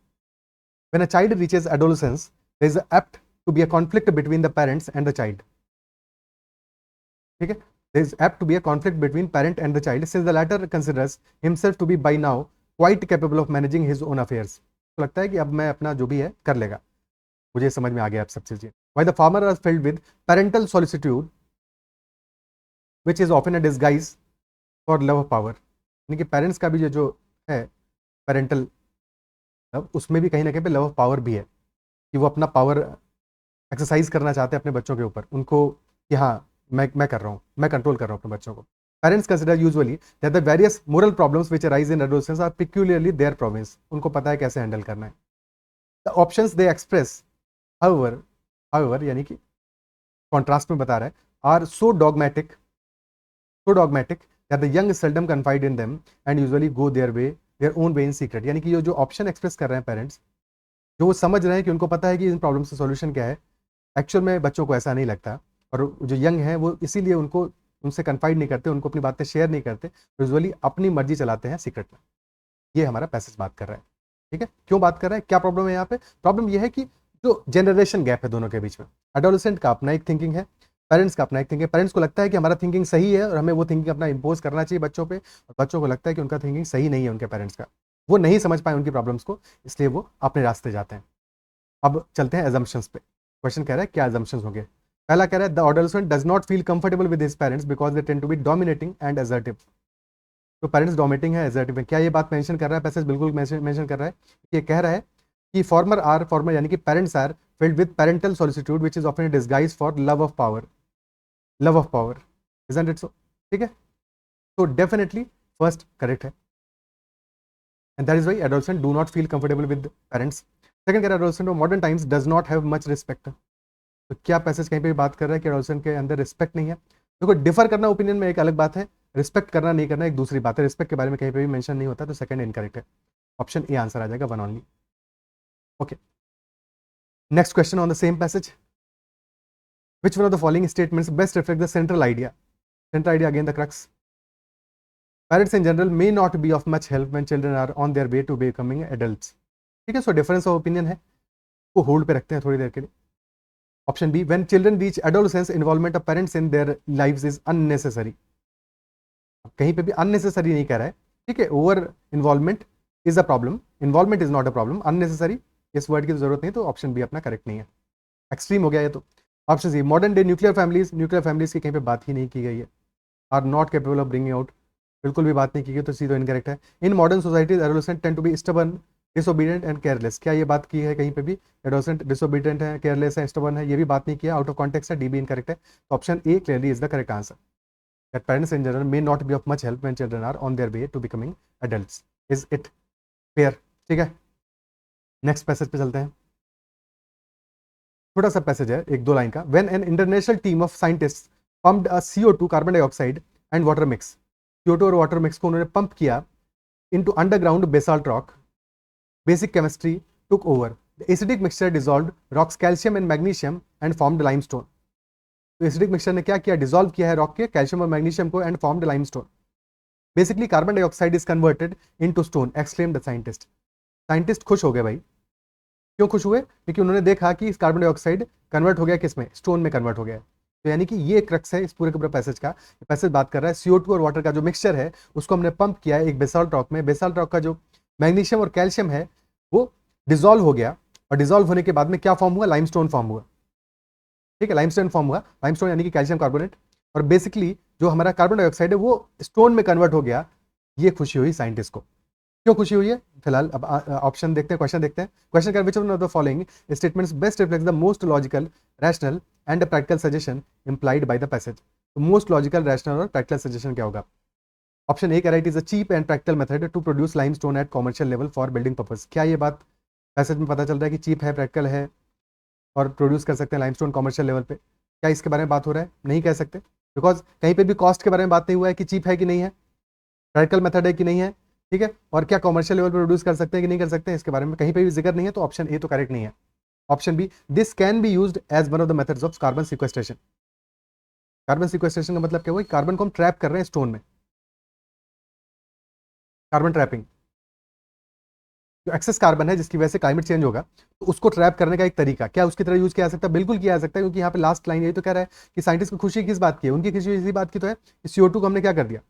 When a child reaches adolescence, there is apt to be a conflict between the parents and the child। ठीक है, there is apt to be a conflict between parent and the child since the latter considers himself to be by now quite capable of managing his own affairs। तो लगता है कि अब मैं अपना जो भी है कर लेगा, मुझे समझ में आ गया अब सब चीजें। Why the farmer are filled with parental solicitude which is often a disguise for love of power। यानी कि पेरेंट्स का भी जो है पेरेंटल लव, उसमें भी कहीं ना कहीं पे लव ऑफ पावर भी है, कि वो अपना पावर एक्सरसाइज करना चाहते हैं अपने बच्चों के ऊपर, उनको कि हाँ मैं कर रहा हूँ, मैं कंट्रोल कर रहा हूँ अपने बच्चों को। Parents consider usually that the various moral problems which arise in adolescence are peculiarly their province. उनको पता है कैसे हैंडल करना है। The options they express however यानी कि कॉन्ट्रास्ट में बता रहा है, are so dogmatic that the young seldom confide in them and usually go their own way in secret। यानी कि ये जो ऑप्शन एक्सप्रेस कर रहे हैं पेरेंट्स, जो वो समझ रहे हैं कि उनको पता है कि इन प्रॉब्लम से सॉल्यूशन क्या है, एक्चुअल में बच्चों को ऐसा नहीं लगता, और जो यंग है वो इसीलिए उनसे कन्फाइड नहीं करते, उनको अपनी बातें शेयर नहीं करते, यूजुअली अपनी मर्जी चलाते हैं सीक्रेट में। ये हमारा पैसेज बात कर रहा है। ठीक है, क्यों बात कर रहा है, क्या प्रॉब्लम है यहाँ पे? प्रॉब्लम ये है कि जो जनरेशन गैप है दोनों के बीच में, एडोलेसेंट का अपना एक थिंकिंग है, पेरेंट्स का अपना एक थिंकिंग। पेरेंट्स को लगता है कि हमारा थिंकिंग सही है और हमें वो थिंकिंग अपना इंपोज करना चाहिए बच्चों पे, और बच्चों को लगता है कि उनका थिंकिंग सही नहीं है, उनके पेरेंट्स का, वो नहीं समझ पाए उनकी प्रॉब्लम्स को, इसलिए वो अपने रास्ते जाते हैं। अब चलते हैं एजम्पशंस पे। क्वेश्चन कह रहा है क्या एजम्पशंस होंगे। पहला कह रहा है the adolescent does not feel comfortable with his parents because they tend to be dominating and assertive. तो पेरेंट्स डोमिनेटिंग है, असर्टिव है, क्या ये बात मेंशन कर रहा है पैसेज? बिल्कुल मेंशन कर रहा है। ये कह रहा है कि फॉर्मर यानी कि parents are filled with parental solicitude which is often disguise for love of power, isn't it so? ठीक है, तो डेफिनेटली फर्स्ट करेक्ट है, and that is why adolescent do not feel comfortable with parents. Second कह रहा है adolescent of modern times does not have much respect. तो क्या passage कहीं पे भी बात कर रहा है कि एडोलेसेंट के अंदर रिस्पेक्ट नहीं है? देखो, डिफर करना ओपिनियन में एक अलग बात है, रिस्पेक्ट करना नहीं करना एक दूसरी बात है। रिस्पेक्ट के बारे में कहीं पे भी मेंशन नहीं होता, तो सेकंड इनकरेक्ट है, ऑप्शन ए आंसर आ जाएगा, one only. Okay, next question on the same passage. Which one of the following statements best reflect the central idea? Central idea, again the crux. Parents in general may not be of much help when children are on their way to becoming adults। ठीक है, so difference of opinion है, वो hold पे रखते हैं थोड़ी देर के लिए। Option B, when children reach adolescence, involvement of parents in their lives is unnecessary। कहीं पे भी अननेसेसरी नहीं कह रहा है, ठीक है, over involvement is a problem, involvement is not a problem, unnecessary इस वर्ड की जरूरत नहीं, तो ऑप्शन बी अपना करेक्ट नहीं है। एक्सट्रीम हो गया ये तो। Option C, modern day nuclear families की कहीं पे बात ही नहीं की गई है, are not capable of bringing out, बिल्कुल भी बात नहीं की गई, तो सी तो इनकरेक्ट है। In modern societies adolescent tend to be stubborn, disobedient and careless, क्या ये बात की है कहीं पे भी? एडोलेसेंट डिसोबीडिएंट है, केयरलेस है, स्टबर्न है, ये भी बात नहीं किया, आउट ऑफ कॉन्टेक्स्ट है, डी भी इनकरेक्ट है। तो option A clearly is the correct answer, that parents in general may not be of much help when children are on their way to becoming adults. Is it clear? ठीक है, next passage पे चलते हैं। छोटा सा passage है, एक दो लाइन का। When an international team of scientist pumped a CO2 carbon dioxide and water mix, CO2 और वाटर मिक्स को उन्होंने पंप किया into underground basalt rock, basic chemistry took over, the acidic mixture dissolved rocks calcium and magnesium and formed limestone. तो acidic mixture ने क्या किया? Dissolve किया है रॉक के कैल्शियम और मैग्नीशियम को and formed limestone. Basically carbon dioxide is converted into stone, exclaimed the scientist. Scientist खुश हो गए भाई। क्यों खुश हुए? क्योंकि उन्होंने देखा कि इस कार्बन डाइऑक्साइड कन्वर्ट हो गया किसमें? स्टोन में कन्वर्ट हो गया है। तो यानी कि ये क्रक्स है इस पूरे के पूरे पैसेज का। पैसेज बात कर रहा है CO2 और वाटर का जो मिक्सचर है उसको हमने पंप किया है एक बेसाल्ट रॉक में। बेसाल्ट रॉक का जो मैग्नीशियम और कैल्शियम है वो डिसॉल्व हो गया, और डिसॉल्व होने के बाद में क्या फॉर्म हुआ? लाइमस्टोन फॉर्म हुआ। ठीक है, लाइमस्टोन फॉर्म हुआ, लाइमस्टोन यानी कि कैल्शियम कार्बोनेट। और बेसिकली जो हमारा कार्बन डाइऑक्साइड है वो स्टोन में कन्वर्ट हो गया। ये खुशी हुई साइंटिस्ट को। क्यों खुशी हुई है? फिलहाल अब ऑप्शन देखते हैं, क्वेश्चन देखते हैं। क्वेश्चन कर which of the following statements best reflects the most logical, rational and practical suggestion implied by the passage. तो मोस्ट लॉजिकल, रैशनल और प्रैक्टिकल सजेशन क्या होगा? ऑप्शन ए कह रहा है it is a cheap and practical method to produce limestone at commercial level for building purpose. क्या ये बात पैसेज में पता चल रहा है कि चीप है, प्रैक्टिकल है और प्रोड्यूस कर सकते हैं लाइमस्टोन कमर्शियल लेवल पे? क्या इसके बारे में बात हो रहा है? नहीं कह सकते, बिकॉज कहीं पे भी कॉस्ट के बारे में बात नहीं हुआ है कि चीप है कि नहीं है, प्रैक्टिकल मेथड है कि नहीं है। ठीक है, और क्या कमर्शियल लेवल पर प्रोड्यूस कर सकते हैं कि नहीं कर सकते हैं, इसके बारे में कहीं पे भी जिक्र नहीं है। तो ऑप्शन ए तो करेक्ट नहीं है। Option B, this can be used as one of the methods of carbon sequestration. Carbon sequestration का मतलब क्या हुआ? कार्बन को हम ट्रैप कर रहे हैं स्टोन में, कार्बन ट्रैपिंग। जो एक्सेस कार्बन है जिसकी वजह से क्लाइमेट चेंज होगा, तो उसको ट्रैप करने का एक तरीका क्या उसकी तरह यूज किया जा सकता है? बिल्कुल किया जा सकता है, क्योंकि यहाँ पे लास्ट लाइन यही तो कह रहा है कि साइंटिस्ट को खुशी किस बात की है? उनकी खुशी इसी बात की तो है कि CO2 को हमने क्या कर दिया?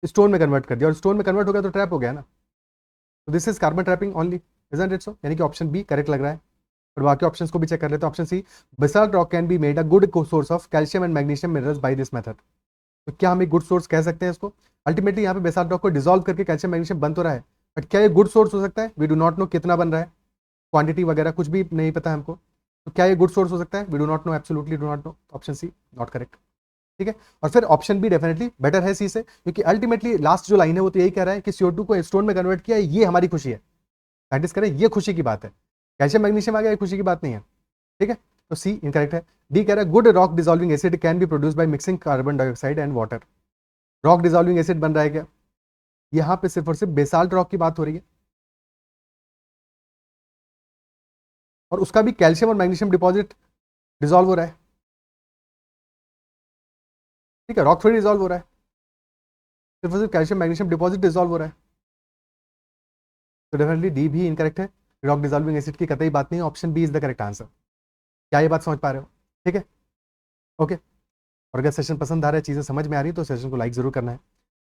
स्टोन में कन्वर्ट कर दिया, और स्टोन में कन्वर्ट हो गया तो ट्रैप हो गया ना। तो this is carbon trapping only, isn't it so? यानी कि ऑप्शन बी करेक्ट लग रहा है। और बाकी ऑप्शंस को भी चेक कर लेते हैं। Option C, basalt rock can be made a good source of calcium and magnesium minerals by this method. तो क्या हम एक गुड सोर्स कह सकते हैं इसको? अल्टीमेटली यहाँ पे बेसाल्ट रॉक को डिसॉल्व करके कैल्शियम मैग्नीशियम बन तो रहा है, बट क्या ये गुड सोर्स हो सकता है? वी डू नॉट नो कितना बन रहा है, क्वांटिटी वगैरह कुछ भी नहीं पता है हमको। तो क्या ये गुड सोर्स हो सकता है? We do not know, absolutely do not know. Option C not correct. ठीक है, और फिर ऑप्शन बी डेफिनेटली बेटर है सी से, क्योंकि अल्टीमेटली लास्ट जो लाइन है वो तो यही कह रहा है कि CO2 को स्टोन में कन्वर्ट किया, ये हमारी खुशी है। साइंटिस्ट करें ये खुशी की बात है, कैल्शियम मैग्नीशियम आ गया ये खुशी की बात नहीं है। ठीक है, तो सी इनकरेक्ट है। डी कह रहा है good rock dissolving acid can be produce by mixing carbon dioxide and water. Rock dissolving acid बन रहा है क्या? यहां पे सिर्फ और सिर्फ बेसाल्ट रॉक की बात हो रही है, और उसका भी कैल्शियम और मैग्नीशियम डिपॉजिट डिसॉल्व हो रहा है। ठीक है, रॉक थोड़ी डिसॉल्व हो रहा है, सिर्फ और सिर्फ कैल्शियम मैग्नीशियम डिपॉजिट डिसॉल्व हो रहा है। तो डेफिनेटली डी भी इनकरेक्ट है, रॉक डिसॉल्विंग एसिड की कतई बात नहीं है। Option B is the correct answer. क्या ये बात समझ पा रहे हो? ठीक है, ओके। और अगर सेशन पसंद आ रहा है, चीज़ें समझ में आ रही है, तो सेशन को लाइक जरूर करना है।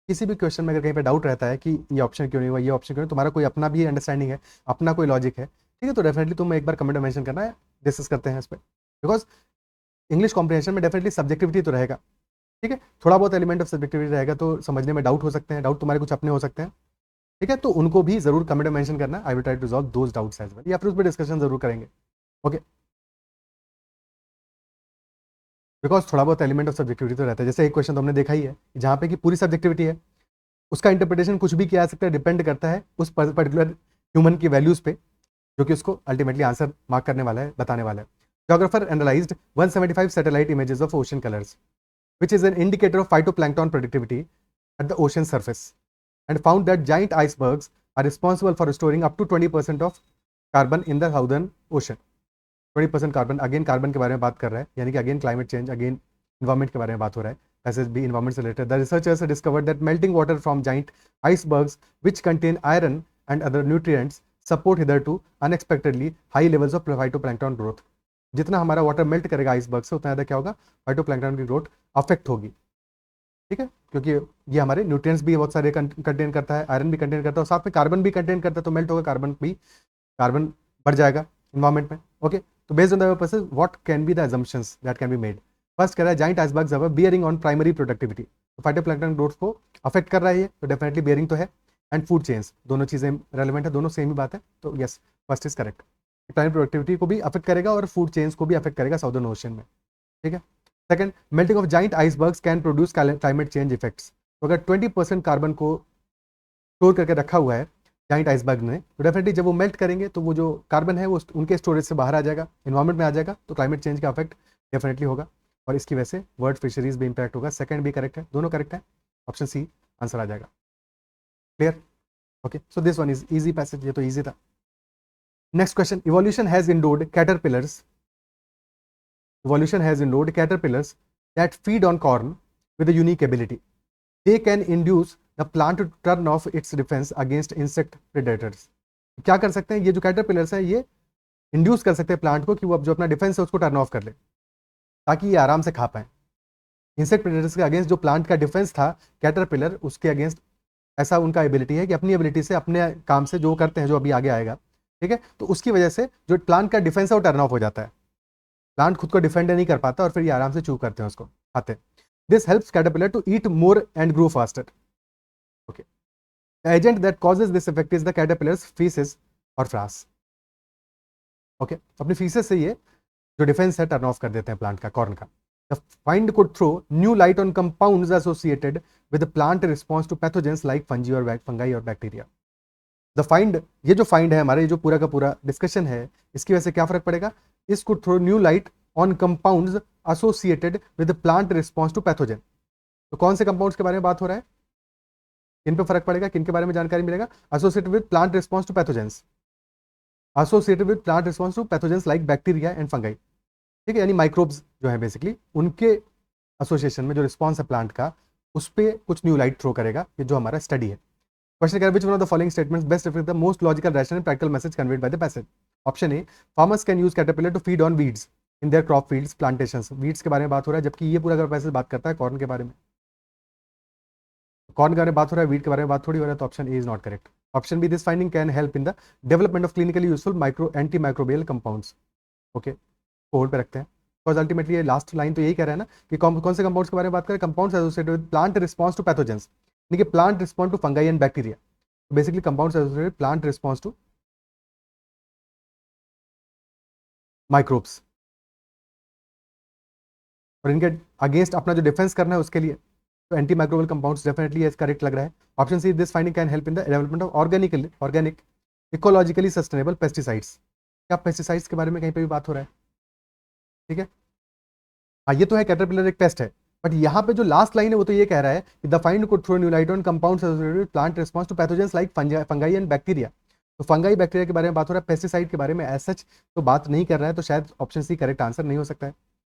किसी भी क्वेश्चन में अगर कहीं पे डाउट रहता है कि ये ऑप्शन क्यों नहीं हुआ, ये ऑप्शन क्यों नहीं, तुम्हारा कोई अपना भी अंडरस्टैंडिंग है, अपना कोई लॉजिक है, ठीक है, तो डेफिनेटली तुम एक बार कमेंट में मेंशन करना है, डिस्कस करते हैं इस पर। बिकॉज इंग्लिश कॉम्प्रिहेंशन में डेफिनेटली सब्जेक्टिविटी तो रहेगा। ठीक है, थोड़ा बहुत एलिमेंट ऑफ सब्जेक्टिविटी रहेगा, तो समझने में डाउट हो सकते हैं, डाउट तुम्हारे कुछ अपने हो सकते हैं। ठीक है, तो उनको भी जरूर कमेंट में मेंशन करना। I will try to resolve those doubts as well, या फिर उस पर डिस्कशन जरूर करेंगे। ओके, बिकॉज थोड़ा बहुत एलिमेंट ऑफ सब्जेक्टिविटी तो रहता है। जैसे एक क्वेश्चन तो हमने देखा ही है जहाँ पे कि पूरी सब्जेक्टिविटी है, उसका इंटरप्रिटेशन कुछ भी किया जा सकता है, डिपेंड करता है उस पर्टिकुलर ह्यूमन की वैल्यूज पे, जो कि उसको अल्टीमेटली आंसर मार्क करने वाला है, बताने वाला है। Geographer analysed 175 satellite images of ocean colours which is an indicator of phytoplankton productivity at the ocean surface and found that giant icebergs are responsible for storing up to 20% of carbon in the southern ocean। 20% carbon, again carbon के बारे में बात कर रहा है, यानी कि again climate change, again environment के बारे में बात हो रहा है। पैसेज भी इन्वायरमेंट से related. The researchers discovered that melting water from giant icebergs which contain iron and other nutrients support hitherto unexpectedly high levels of phytoplankton growth. जितना हमारा वाटर मेल्ट करेगा आइसबर्ग से, उतना ज़्यादा क्या होगा? फाइटोप्लैंक्टन की ग्रोथ अफेक्ट होगी। ठीक है, क्योंकि ये हमारे न्यूट्रिएंट्स भी बहुत सारे कंटेन करता है, आयरन भी कंटेन करता है, और साथ में कार्बन भी कंटेन करता है, तो मेल्ट होगा कार्बन भी, कार्बन बढ़ जाएगा इन्वायरमेंट में। ओके, तो based on the purposes what can be the assumptions that can be made. First कह रहा है giant icebergs have a bearing on primary productivity, तो फाइटोप्लैंक्टन ग्रोथ को अफेक्ट कर रहा है ये, तो डेफिनेटली बियरिंग तो है। एंड फूड चेन्स, दोनों चीजें रेलेवेंट है, दोनों सेम ही बात है, तो yes first is correct. Primary productivity को भी अफेक्ट करेगा और फूड चेन्स को भी अफेक्ट करेगा साउदर्न ओशन में, ठीक है। Second, melting of giant icebergs can produce climate change effects, तो अगर 20% कार्बन को स्टोर करके रखा हुआ है जाइंट आइसबर्ग ने, तो डेफिनेटली जब वो मेल्ट करेंगे तो वो जो कार्बन है वो उनके स्टोरेज से बाहर आ जाएगा, इन्वायरमेंट में आ जाएगा, तो क्लाइमेट चेंज का अफेक्ट डेफिनेटली होगा और इसकी वजह से वर्ल्ड फिशरीज भी इंपैक्ट होगा। सेकंड भी करेक्ट है, दोनों करेक्ट है, ऑप्शन सी आंसर आ जाएगा। Clear? Okay, so this one is easy passage, ये तो इजी था। Next question, evolution has endured caterpillars, evolution has endowed caterpillars that feed on corn with a unique ability. They can induce the plant to turn off its defense against insect predators. क्या कर सकते हैं ये जो caterpillars हैं, ये induce कर सकते हैं प्लांट को कि वो अब जो अपना डिफेंस है उसको टर्न ऑफ कर ले, ताकि ये आराम से खा पाए। इंसेक्ट प्रेडेटर्स के अगेंस्ट जो प्लांट का डिफेंस था कैटरपिलर, उसके अगेंस्ट ऐसा उनका एबिलिटी है कि अपनी एबिलिटी से अपने काम से जो करते हैं, जो अभी आगे आएगा, ठीक है, तो उसकी वजह से जो प्लांट का डिफेंस है वो टर्न ऑफ हो जाता है, प्लांट खुद को डिफेंड नहीं कर पाता और फिर ये आराम से चू करते हैं, उसको खाते हैं। This helps caterpillar to eat more and grow faster. Okay, the agent that causes this effect is the caterpillar's faeces और फ्रास। ओके, अपनी फीसेस से ये जो डिफेंस है टर्न ऑफ कर देते हैं प्लांट का, कॉर्न का। The find could throw new light on compounds associated with plant response to pathogens like fungi और फंगाई और बैक्टीरिया। द फाइंड, ये जो फाइंड है हमारे, ये जो पूरा का पूरा डिस्कशन है, इसकी वजह से क्या फर्क पड़ेगा? This could throw new light on compounds associated with the plant response to pathogen. तो कौन से कंपाउंड्स के बारे में बात हो रहा है, किन पे फर्क पड़ेगा, किन के बारे में जानकारी मिलेगा? Associated with plant response to pathogens, associated with plant response to pathogens like bacteria and fungi, ठीक है, यानी माइक्रोब्स जो है बेसिकली उनके एसोसिएशन में जो रिस्पॉन्स है प्लांट का, उस पर कुछ न्यू लाइट थ्रो करेगा, ये जो हमारा स्टडी है। क्वेश्चन है, which one of the following statements best reflects the most logical, rational and practical message conveyed by the passage? Option A, farmers can use caterpillar to feed on weeds in their crop fields plantations. weeds के बारे में बात हो रहा है, जबकि ये पूरा का पैसेज बात करता है कॉर्न के बारे में। कॉर्न के बारे में बात हो रहा है, वीट के बारे में बात थोड़ी हो रहा है, तो option A is not correct. Option B, this finding can help in the development of clinically useful micro anti microbial compounds. Okay, hold पे रखते हैं, बिकॉज अल्टीमेटली ये लास्ट लाइन तो यही कह रहा है ना कि कौन से कंपाउंड्स के बारे में बात करें? Compounds associated with plant response to pathogens, यानी कि plant response to fungi and bacteria. Basically compounds associated plant response to microbes, और इनके अगेंस्ट अपना जो डिफेंस करना है उसके लिए तो एंटी माइक्रोबियल कंपाउंड्स डेफिनेटली ये करेक्ट लग रहा है। Option C, this finding can help in the development of organic ecologically sustainable pesticides. क्या पेस्टिसाइड्स के बारे में कहीं पे भी बात हो रहा है? ठीक है, हाँ ये तो है, कैटरपिलर एक पेस्ट है, बट यहाँ पे जो लास्ट लाइन है वो तो ये कह रहा है कि the find could throw new light on compounds associated with plant response to pathogens like fungi and bacteria. तो फंगाई बैक्टीरिया के बारे में बात हो रहा है, पेस्टिसाइड के बारे में एज सच तो बात नहीं कर रहा है, तो शायद ऑप्शन सी करेक्ट आंसर नहीं हो सकता है।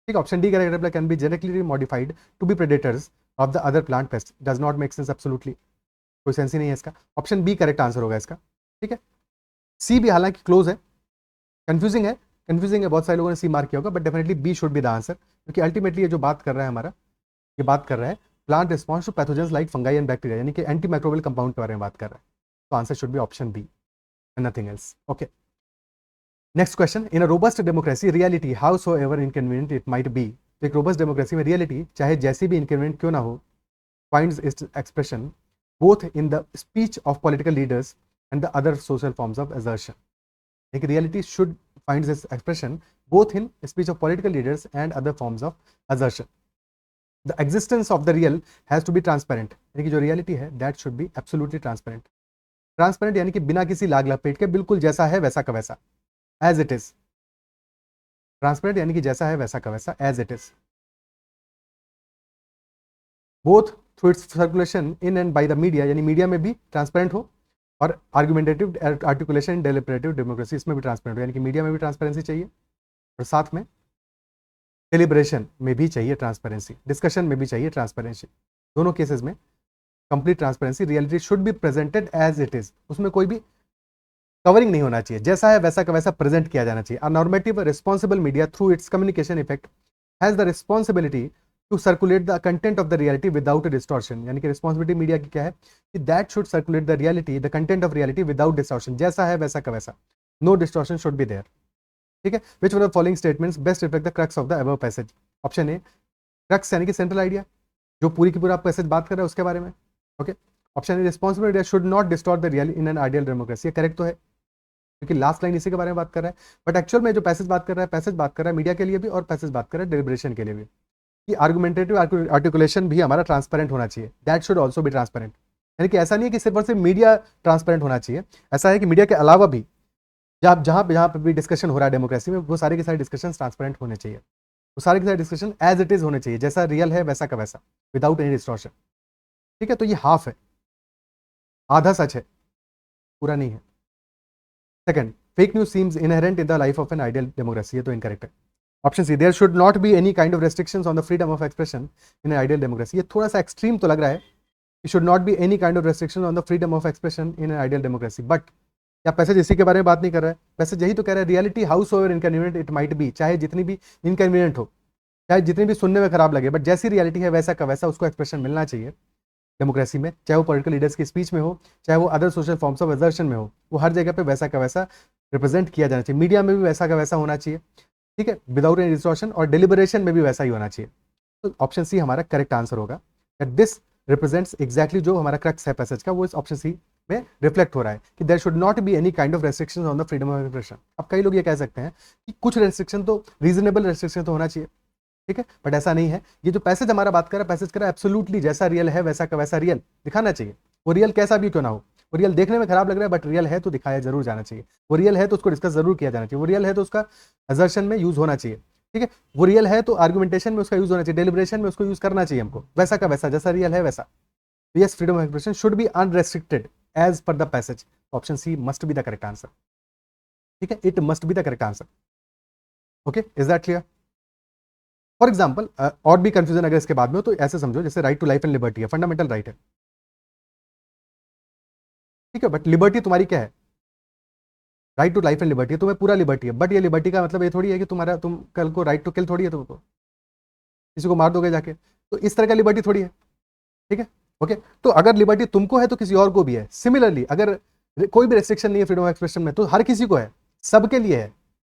ठीक, option D correct, can be genetically modified to be predators of the other plant pest, does not make sense absolutely, कोई सेंस ही नहीं है इसका। ऑप्शन बी करेक्ट आंसर होगा इसका। ठीक है, सी भी हालांकि क्लोज है, कंफ्यूजिंग है, बहुत सारे लोगों ने सी मार्क किया होगा, but definitely be should be the answer, क्योंकि अल्टीमेटली ये जो बात कर रहा है हमारा, ये बात कर रहा है plant response to pathogens like fungi and bacteria, यानी कि एंटी माइक्रोबियल कंपाउंड के बारे में बात कर रहा है, तो answer should be option B and nothing else. Okay, next question, in a robust democracy reality how so ever inconvenient it might be. तो एक रोबस्ट डेमोक्रेसी में रियलिटी चाहे जैसी भी इनकन्वीनियंट क्यों ना हो, finds its expression both in the speech of political leaders and the other social forms of assertion. एक reality should finds its expression both in speech of political leaders and other forms of assertion. The existence of the real has to be transparent, यानी कि जो reality है that should be absolutely transparent. Transparent यानी कि बिना किसी लाग लपेट के, बिल्कुल जैसा है वैसा का वैसा, as it is. Transparent यानी कि जैसा है वैसा का वैसा, as it is. Both through its circulation in and by the media, यानी मीडिया में भी ट्रांसपेरेंट हो, और आर्गुमेंटेटिव आर्टिकुलेशन डेलिब्रेटिव डेमोक्रेसी, इसमें भी ट्रांसपेरेंट हो, यानी कि मीडिया में भी ट्रांसपेरेंसी चाहिए और साथ में डेलिब्रेशन में भी चाहिए ट्रांसपेरेंसी, डिस्कशन में भी चाहिए ट्रांसपेरेंसी, दोनों केसेस में complete transparency. Reality should be presented as it is, उसमें कोई भी कवरिंग नहीं होना चाहिए, जैसा है वैसा का वैसा प्रेजेंट किया जाना चाहिए। A normative responsible media through its communication effect has the responsibility to circulate the content of the reality without a distortion, यानी कि रिस्पॉन्सिबिलिटी मीडिया की क्या है कि that should circulate the reality, the content of reality without distortion, जैसा है वैसा का वैसा, no distortion should be there. ठीक है, which one of the following statements best reflect the crux of the above passage? Option A, crux यानी कि central idea, जो पूरी की पूरा पैसेज बात कर रहा है उसके बारे में। Okay, option A, responsible media should not distort the real in an ideal democracy. ये करेक्ट तो है, क्योंकि लास्ट लाइन इसी के बारे में बात कर रहा है, बट एक्चुअल में जो पैसेज बात कर रहा है, पैसेज बात कर रहा है मीडिया के लिए भी और पैसेज बात कर रहा है डिलिब्रेशन के लिए भी, कि आर्गुमेंटेटिव आर्टिकुलेशन भी हमारा ट्रांसपेरेंट होना चाहिए, that should also be transparent. यानी कि ऐसा नहीं है कि सिर्फ और सिर्फ मीडिया ट्रांसपेरेंट होना चाहिए, ऐसा है कि मीडिया के अलावा भी जहाँ पे भी डिस्कशन हो रहा है डेमोक्रेसी में, वो सारे के सारे डिस्कशन ट्रांसपेरेंट होने चाहिए, वो सारे के सारे डिस्कशन एज इट इज होने चाहिए, जैसा रियल है वैसा का वैसा, विदाउट एनी डिस्टॉर्शन। ठीक है, तो ये हाफ है, आधा सच है, पूरा नहीं है। Second, fake news seems inherent in the life of an ideal democracy. ये तो इनकरेक्ट है। Option C, there should not be any kind of restrictions on the freedom of expression in ideal democracy. ये थोड़ा सा extreme तो लग रहा है, should not be any kind of restriction on the freedom of expression in ideal democracy, but क्या passage इसी के बारे में बात नहीं कर रहा है? पैसेज यही तो कह रहा है, reality house over inconvenient it might B, चाहे जितनी भी इनकन्वीनियंट हो, चाहे जितनी भी सुनने में खराब लगे, बट जैसी रियलिटी है वैसा का वैसा उसको एक्सप्रेशन मिलना चाहिए डेमोक्रेसी में, चाहे वो पॉलिटिकल लीडर्स की स्पीच में हो, चाहे वो other social forms of assertion में हो, वो हर जगह पे वैसा का वैसा रिप्रेजेंट किया जाना चाहिए। मीडिया में भी वैसा का वैसा होना चाहिए, ठीक है, विदाउट एनी डिस्टॉर्शन, और डिलिबरेशन में भी वैसा ही होना चाहिए। तो ऑप्शन सी हमारा करेक्ट आंसर होगा, दैट दिस रिप्रेजेंट्स एग्जैक्टली जो हमारा क्रक्स है पैसेज का, वो इस ऑप्शन सी में रिफ्लेक्ट हो रहा है कि there should not be any kind of restrictions on the freedom of expression. अब कई लोग ये कह सकते हैं कि कुछ रेस्ट्रिक्शन तो, रीजनेबल रेस्ट्रिक्शन तो होना चाहिए, ठीक है, बट ऐसा नहीं है। ये जो पैसेज हमारा बात कर रहा है, पैसेज कर रहा है एब्सोल्युटली जैसा रियल है वैसा का वैसा रियल दिखाना चाहिए। वो रियल कैसा भी क्यों ना हो, वो रियल देखने में खराब लग रहा है बट रियल है तो दिखाया जरूर जाना चाहिए। वो रियल है तो उसको डिस्कस जरूर किया जाना चाहिए। वो रियल है तो उसका असर्शन में यूज होना चाहिए, ठीक है। वो रियल है तो आर्गुमेंटेशन में उसका यूज होना चाहिए, डेलिब्रेशन में उसको यूज करना चाहिए हमको, वैसा का वैसा जैसा रियल है वैसा। Yes, freedom of expression should be unrestricted as per the passage. Option C must be the correct answer, ठीक है, it must be the correct answer. Okay, is that clear? For example, और भी confusion अगर इसके बाद में हो तो ऐसे समझो, जैसे right to life and liberty है, फंडामेंटल राइट है, ठीक है, बट लिबर्टी तुम्हारी क्या है? Right to life and liberty है, तुम्हें पूरा लिबर्टी है, बट ये लिबर्टी का मतलब ये थोड़ी है कि तुम्हारा, तुम कल को राइट टू किल थोड़ी है, तुमको किसी को मार दोगे जाके, तो इस तरह का लिबर्टी थोड़ी है, ठीक है। ओके, तो अगर लिबर्टी तुमको है तो किसी और को भी है। सिमिलरली अगर कोई भी रेस्ट्रिक्शन नहीं है फ्रीडम ऑफ एक्सप्रेशन में, तो हर किसी को है, सबके लिए है,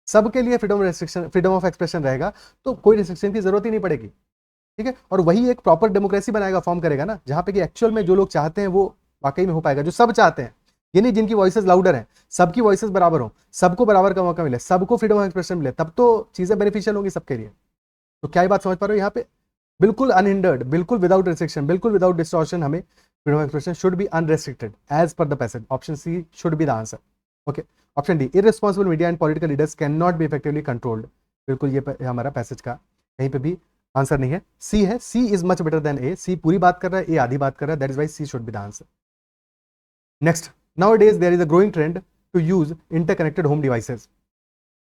सबके लिए फ्रीडम ऑफ एक्सप्रेशन रहेगा, तो कोई रिस्ट्रिक्शन की जरूरत ही नहीं पड़ेगी, ठीक है। और वही एक प्रॉपर डेमोक्रेसी बनाएगा, फॉर्म करेगा ना, जहां पे कि एक्चुअल में जो लोग चाहते हैं वो वाकई में हो पाएगा, जो सब चाहते हैं, ये नहीं जिनकी वॉइसेस लाउडर हैं, सबकी वॉइसेस बराबर हो, सबको बराबर का मौका मिले, सबको फ्रीडम ऑफ एक्सप्रेशन मिले, तब तो चीजें बेनिफिशियल होंगी सबके लिए। तो क्या ये बात समझ पा रहे हो? यहाँ पे बिल्कुल अनहिंडर्ड, बिल्कुल विदाउट रिस्ट्रिक्शन, बिल्कुल विदाउट डिस्टॉर्शन, हमें freedom of expression should be unrestricted as per the passage. Option C should be the answer. Okay, option D, irresponsible media and political leaders can not be effectively controlled. बिल्कुल ये हमारा passage का कहीं पे भी answer नहीं है, सी है, सी इज मच बेटर देन ए। सी पूरी बात कर रहा है, ए आधी बात कर रहा है, that is why C should be the answer. Next, nowadays there is a growing trend to use interconnected home devices.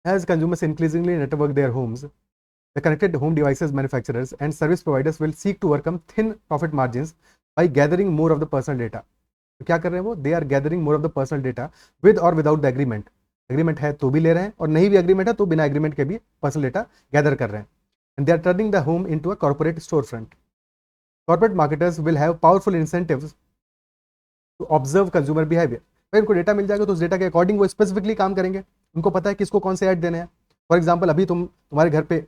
As consumers increasingly network their homes, the connected home devices manufacturers and service providers will seek to overcome thin profit margins by gathering more of the personal data. तो क्या कर रहे हैं वो? They are gathering more of the personal data with or without the agreement. Agreement है तो भी ले रहे हैं, और नहीं भी एग्रीमेंट है तो बिना एग्रीमेंट के भी पर्सनल डेटा गैदर कर रहे हैं। And they are turning the home into a corporate store front. Corporate marketers will have powerful incentives to observe consumer behaviour. भाई उनको डेटा मिल जाएगा तो उस डेटा के अकॉर्डिंग वो स्पेसिफिकली काम करेंगे, उनको पता है किसको कौन से ऐड देने हैं। फॉर एग्जाम्पल, अभी तुम्हारे घर पे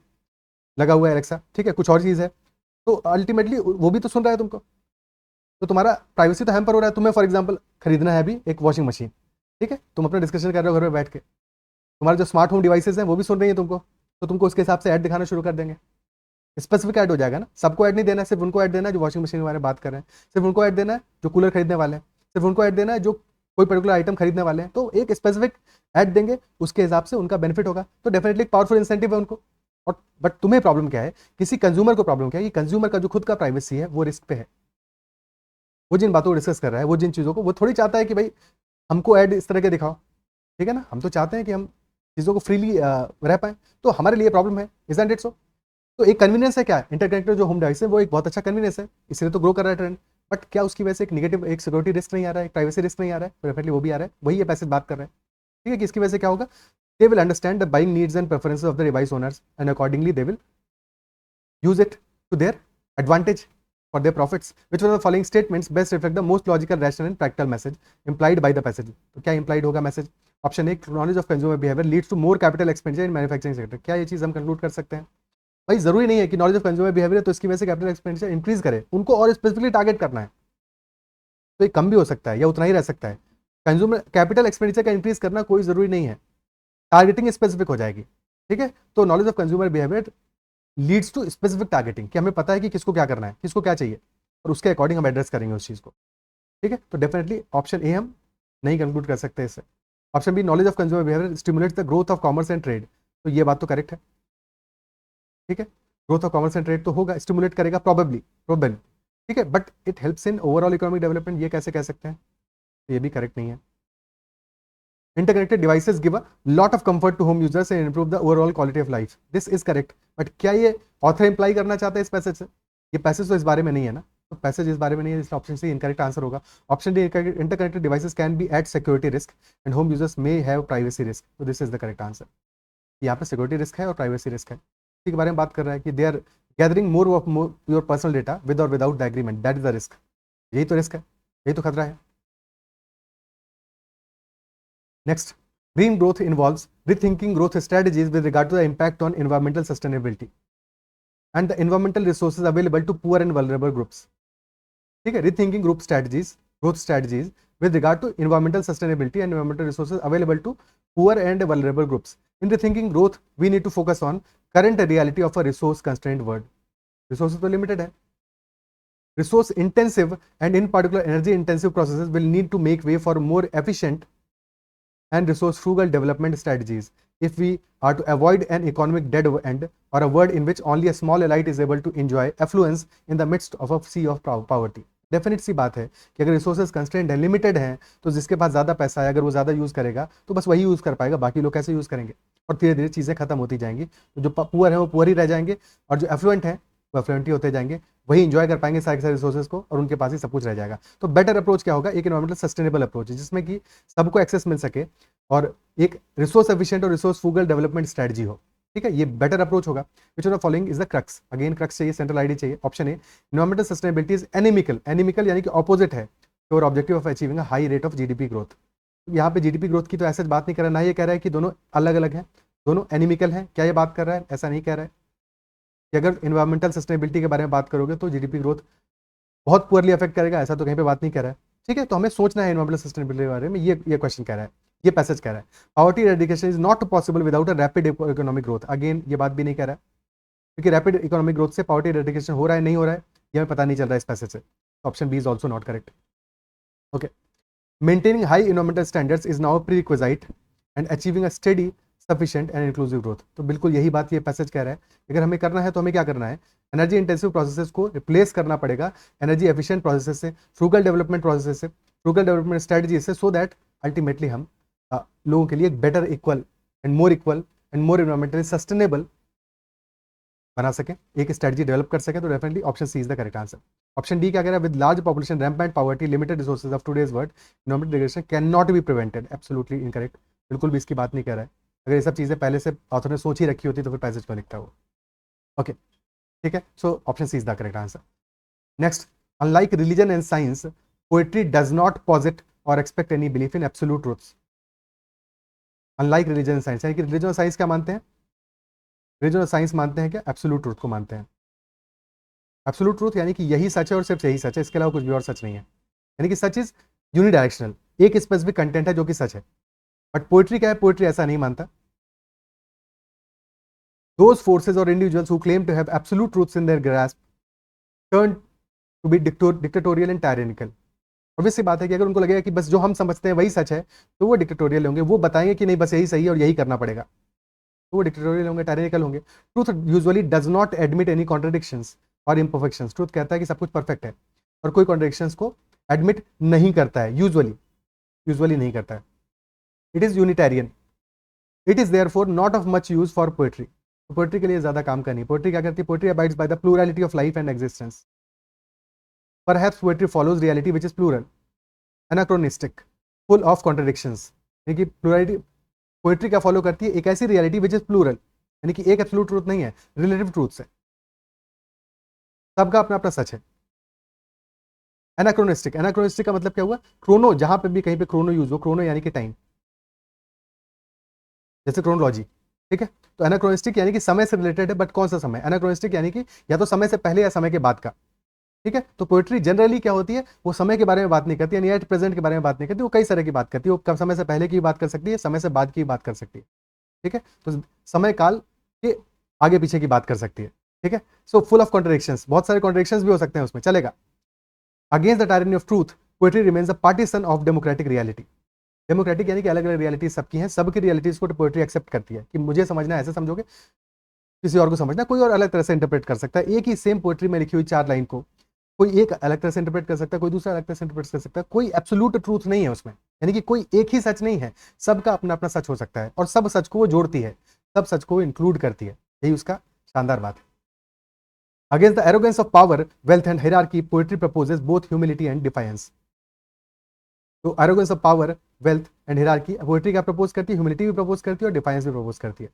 लगा हुआ है एलेक्सा, ठीक है, कुछ और चीज़ है, तो अल्टीमेटली वो भी तो सुन रहा है तुमको, तो तुम्हारा प्राइवेसी तो हैम्पर हो रहा है। तुम्हें फॉर एग्जाम्पल खरीदना है अभी एक वॉशिंग मशीन, ठीक है, तुम अपना डिस्कशन कर रहे हो घर में बैठ के, तुम्हारे जो स्मार्ट होम डिवाइसेज हैं वो भी सुन रही है तुमको, तो तुमको उसके हिसाब से ऐड दिखाना शुरू कर देंगे। स्पेसिफिक ऐड हो जाएगा ना, सबको ऐड नहीं देना है, सिर्फ उनको ऐड देना है जो वॉशिंग मशीन के बारे में बात कर रहे हैं, सिर्फ उनको ऐड देना है जो कूलर खरीदने वाले हैं, सिर्फ उनको ऐड देना है जो कोई पर्टिकुलर आइटम खरीदने वाले हैं। तो एक स्पेसिफिक ऐड देंगे, उसके हिसाब से उनका बेनिफिट होगा, तो डेफिनेटली एक पावरफुल इंसेंटिव है उनको। और बट तुम्हें प्रॉब्लम क्या है, किसी कंज्यूमर को प्रॉब्लम क्या है कि कंज्यूमर का जो खुद का प्राइवेसी है वो रिस्क पे है। वो जिन बातों को डिस्कस कर रहा है, वो जिन चीज़ों को, वो थोड़ी चाहता है कि भाई हमको ऐड इस तरह के दिखाओ, ठीक है ना, हम तो चाहते हैं कि हम चीज़ों को फ्रीली रह पाएं, तो हमारे लिए प्रॉब्लम है, इजंट इट सो? तो एक कन्वीनियंस है, क्या इंटरकनेक्टेड जो होम डिवाइस है वो एक बहुत अच्छा कन्वीनियंस है, इसलिए तो ग्रो कर रहा है ट्रेंड। बट क्या उसकी वजह से एक नेगेटिव, एक सिक्योरिटी रिस्क नहीं आ रहा है, एक प्राइवेसी रिस्क नहीं आ रहा है? डेफिनेटली वो भी आ रहा है, वही ये पैसेज बात कर रहे हैं, ठीक है, कि इसकी वजह से क्या होगा, they will understand the buying needs and preferences of the device owners and accordingly they will use it to their advantage for their profits. Which one of the following statements best reflect the most logical, rational and practical message implied by the passage? तो क्या implied होगा message? Option A, knowledge of consumer behaviour leads to more capital expenditure in manufacturing sector. क्या ये चीज हम conclude कर सकते हैं? भाई जरूरी नहीं है कि नॉलेज ऑफ कंज्यूमर बिहेवियर है तो इसकी वजह से कैपिटल एक्सपेंडिचर इंक्रीज करे, उनको और स्पेसिफिकली टारगेट करना है तो ये कम भी हो सकता है या उतना ही रह सकता है। कंज्यूमर कैपिटल एक्सपेंडिचर का इंक्रीज करना कोई जरूरी नहीं है, टारगेटिंग स्पेसिफिक हो जाएगी। ठीक है, तो knowledge of consumer behaviour leads to specific targeting, कि हमें पता है कि किसको क्या करना है, किसको क्या चाहिए, और उसके अकॉर्डिंग हम एड्रेस करेंगे उस चीज को। ठीक है, तो डेफिनेटली ऑप्शन ए हम नहीं कंक्लूड कर सकते इससे। Option B, knowledge of consumer behaviour stimulates the growth of commerce and trade, तो ये बात तो करेक्ट है। ठीक है, growth of commerce and trade तो होगा, स्टिमुलेट करेगा प्रोबेबली। ठीक है, but it helps in overall economic development, ये कैसे कह सकते हैं? तो ये भी करेक्ट नहीं है। Interconnected devices give a lot of comfort to home users and improve the overall quality of life, this is correct. But क्या ये ऑथर इंप्लाई करना चाहता है इस पैसेज से? ये पैसेज तो इस बारे में नहीं है ना, तो पैसेज इस बारे में नहीं है, इसलिए ऑप्शन सी इनकरेक्ट आंसर होगा। Option D, interconnected devices can be at security risk and home users may have privacy risk, तो this is the correct answer. यहाँ पे सिक्योरिटी रिस्क है और प्राइवेसी रिस्क है, इसी के बारे में बात कर रहा है कि they are gathering more of your personal data with or without the agreement, that is the risk. यही तो रिस्क है, यही तो खतरा है। Next, green growth involves rethinking growth strategies with regard to the impact on environmental sustainability and the environmental resources available to poor and vulnerable groups. ठीक है, rethinking growth strategies with regard to environmental sustainability and environmental resources available to poor and vulnerable groups. In rethinking growth, we need to focus on current reality of a resource constrained world. Resources तो limited है. Resource intensive and in particular energy intensive processes will need to make way for more efficient and resource frugal development strategies if we are to avoid an economic dead end or a world in which only a small elite is able to enjoy affluence in the midst of a sea of poverty. Definite सी बात है कि अगर resources constraint है, limited हैं, तो जिसके पास ज़्यादा पैसा है अगर वो ज़्यादा यूज़ करेगा तो बस वही यूज़ कर पाएगा, बाकी लोग कैसे यूज़ करेंगे? और धीरे धीरे चीज़ें खत्म होती जाएंगी, तो जो पुअर है वो पुअर ही रह जाएंगे और जो एफ्लुएंट है वो एफ्लुएंट ही होते जाएंगे, वही इंजॉय कर पाएंगे सारे सारे रिसोर्सेज को और उनके पास ही सब कुछ रह जाएगा। तो बेटर अप्रोच क्या होगा? एक इन्वायरमेंटल सस्टेनेबल अप्रोच जिसमें कि सबको एक्सेस मिल सके और एक रिसोर्स एफिशिएंट और रिसोर्स फुगल डेवलपमेंट स्ट्रेटजी हो। ठीक है, ये बेटर अप्रोच होगा। Which of the following is the crux? Again crux चाहिए, सेंट्रल आइडिया चाहिए। Option A, environmental sustainability is inimical यानी कि ऑपोजिट है और objective of achieving a high rate of GDP growth. यहाँ पे जीडीपी ग्रोथ की तो ऐसे बात नहीं कर रहा, ना ये कह रहा है कि दोनों अलग अलग हैं, दोनों एनिमिकल हैं। क्या ये बात कर रहा है? ऐसा नहीं कह रहा है कि अगर इन्वायरमेंटल सस्टेनेबिलिटी के बारे में बात करोगे तो जीडीपी ग्रोथ बहुत पुअरली अफेक्ट करेगा, ऐसा तो कहीं पे बात नहीं कर रहा है। ठीक है, तो हमें सोचना है इन्वायरमेंटल सस्टेनेबिलिटी के बारे में, ये क्वेश्चन कह रहा है, ये पैसेज कह रहा है। Poverty eradication is not possible without a rapid economic growth, again ये बात भी नहीं कह रहा है, क्योंकि रैपिड इकोनॉमिक ग्रोथ से पॉवर्टी एरेडिकेशन हो रहा है नहीं हो रहा है ये हमें पता नहीं चल रहा है इस पैसेज से। Option B is also not correct. Okay, maintaining high environmental standards is now prerequisite and achieving a steady sufficient and inclusive growth, तो बिल्कुल यही बात ये पैसेज कह रहा है। अगर हमें करना है तो हमें क्या करना है? एनर्जी इंटेंसिव प्रोसेसेस को रिप्लेस करना पड़ेगा एनर्जी एफिशिएंट प्रोसेसेस से, फ्रूगल डेवलपमेंट प्रोसेसेस से, फ्रूगल डेवलपमेंट स्ट्रेटजी से, सो दैट अल्टीमेटली हम लोगों के लिए एक better equal and more environmentally sustainable बना सकें, एक स्ट्रेटजी डेवलप कर सकें। तो definitely option C is the correct answer. Option D क्या कह रहा है? With large population, rampant poverty, limited resources of today's world, economic degradation can not be prevented, absolutely incorrect, बिल्कुल भी इसकी बात नहीं कर रहा है। अगर ये सब चीज़ें पहले से ऑथर ने सोच ही रखी होती तो फिर पैसेज क्यों लिखता हो? ओके, ठीक है, so option C is the correct answer. Next, unlike religion and science, poetry does not posit or expect any belief in absolute truths. Unlike religion and science, यानी कि रिलीजन और साइंस क्या मानते हैं? रिलीजन और science मानते हैं क्या? एब्सोल्यूट ट्रूथ को मानते हैं। एब्सोल्यूट ट्रूथ यानी कि यही सच है और सिर्फ यही सच है, इसके अलावा कुछ भी और सच नहीं है, यानी कि सच इज यूनिडायरेक्शनल, एक स्पेसिफिक कंटेंट है जो कि सच है। बट पोएट्री क्या है? पोएट्री ऐसा नहीं मानता। Those forces or individuals who claim to have absolute truths in their grasp turn to be dictatorial and tyrannical. obvious सी बात है कि अगर उनको लगेगा कि बस जो हम समझते हैं वही सच है तो वो डिक्टेटोरियल होंगे, वो बताएंगे कि नहीं बस यही सही है और यही करना पड़ेगा, तो वो डिक्टेटोरियल होंगे, टायरेनिकल होंगे। Truth usually does not admit any contradictions और इम्परफेक्शंस, ट्रूथ कहता है कि सब कुछ परफेक्ट है और कोई कॉन्ट्रडिक्शंस को एडमिट नहीं करता है, यूजुअली नहीं करता है। It is unitarian, it is therefore not of much use for poetry, poetry के लिए ज्यादा काम करनी। पोएट्री क्या करती है? Poetry abides by the plurality of life and existence. Perhaps poetry follows reality which is plural, anachronistic, full of contradictions, यानी कि प्लूरलिटी पोएट्री क्या फॉलो करती है? एक ऐसी रियलिटी व्हिच इज प्लूरल, यानी कि एक एब्सोल्यूट ट्रूथ नहीं है, रिलेटिव ट्रूथ है, सबका अपना अपना सच है। एनाक्रोनिस्टिक का मतलब क्या हुआ? क्रोनो, जहां पे भी कहीं पे क्रोनो यूज हो, क्रोनो यानी कि टाइम, जैसे क्रोनोलॉजी, ठीक है। तो एनाक्रोनिस्टिक यानी कि समय से रिलेटेड है, बट कौन सा समय? एनाक्रोनिस्टिक यानी कि या तो समय से पहले या समय के बाद का, ठीक है। तो पोएट्री जनरली क्या होती है, वो समय के बारे में बात नहीं करती, यानी एट प्रेजेंट के बारे में बात नहीं करती, वो कई तरह की बात करती है। वो कब समय से पहले की बात कर सकती है, समय से बाद की बात कर सकती है, ठीक है। तो समय काल के आगे पीछे की बात कर सकती है, ठीक है। सो फुल ऑफ कॉन्ट्रडिक्शंस, बहुत सारे कॉन्ट्रडिक्शंस भी हो सकते हैं उसमें, चलेगा। Against the tyranny of truth, poetry remains a partition of democratic reality. Democratic यानी कि अलग अलग रियलिटी सबकी हैं, सबकी रियलिटीज को पोएट्री एक्सेप्ट करती है कि मुझे समझना है ऐसे समझोगे, किसी और को समझना कोई और अलग तरह से इंटरप्रेट कर सकता है। एक ही सेम पोएट्री में लिखी हुई 4 लाइन को कोई एक अलग तरह से इंटरप्रेट कर सकता है, कोई दूसरा अलग तरह से इंटरप्रेट कर सकता है। कोई एब्सोल्यूट ट्रूथ नहीं है उसमें, यानी कि कोई एक ही सच नहीं है, सबका अपना अपना सच हो सकता है, और सब सच को वो जोड़ती है, सब सच को इंक्लूड करती है, यही उसका शानदार बात है। Against the arrogance of power, wealth and hierarchy, poetry proposes both humility and defiance. तो arrogance of power, wealth and hierarchy, poetry क्या प्रपोज करती है? ह्यूमिलिटी भी प्रपोज करती है और डिफायंस भी प्रपोज करती है,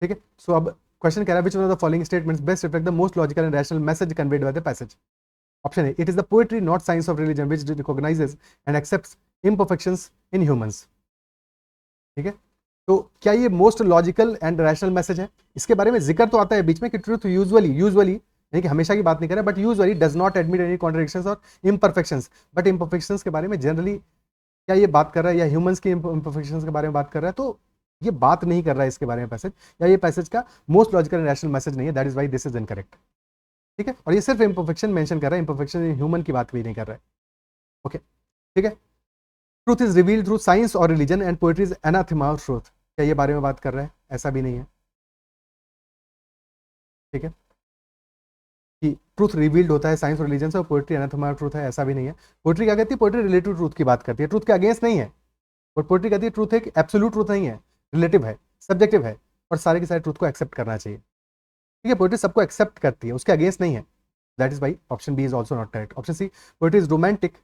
ठीक है। सो अब क्वेश्चन कह रहा है which one of the following statements best reflect the most logical and rational message conveyed by the passage? Option A, it is the poetry not science of religion which recognises and accepts imperfections in humans, ठीक है। तो क्या ये most logical and rational message है? इसके बारे में जिक्र तो आता है बीच में कि ट्रूथ यूजुअली यानी कि हमेशा की बात नहीं कर रहा, but usually does not admit any contradictions और इम्परफेक्शंस, बट इम्परफेक्शंस के बारे में जनरली क्या ये बात कर रहा है, या ह्यूमंस की इम्परफेक्शंस के बारे में बात कर रहा है? तो ये बात नहीं कर रहा है इसके बारे में पैसेज, या ये पैसेज का most logical and rational message नहीं है, that is why this is incorrect, ठीक है। और ये सिर्फ इम्परफेक्शन मेंशन कर रहा है, इम्परफेक्शन ह्यूमन की बात भी नहीं कर रहा है, ओके, ठीक है। Truth is revealed through science or religion and poetry is anathema of truth, क्या ये बारे में बात कर रहा है? ऐसा भी नहीं है, ठीक है, कि ट्रूथ रिवील्ड होता है साइंस और रिलीजन से और पोएट्री एनाथेमा ऑफ ट्रूथ है, ऐसा भी नहीं है। पोएट्री क्या कहती है? पोएट्री रिलेटिव ट्रूथ की बात करती है, ट्रूथ के अगेंस्ट नहीं है। और पोएट्री कहती है ट्रूथ एक एब्सोल्यूट ट्रूथ नहीं है, रिलेटिव है, सब्जेक्टिव है, और सारे के सारे ट्रूथ को एक्सेप्ट करना चाहिए, ठीक है। पोएट्री सबको एक्सेप्ट करती है, उसके अगेंस्ट नहीं है, that is why option B is also not correct. Option C, poetry is romantic,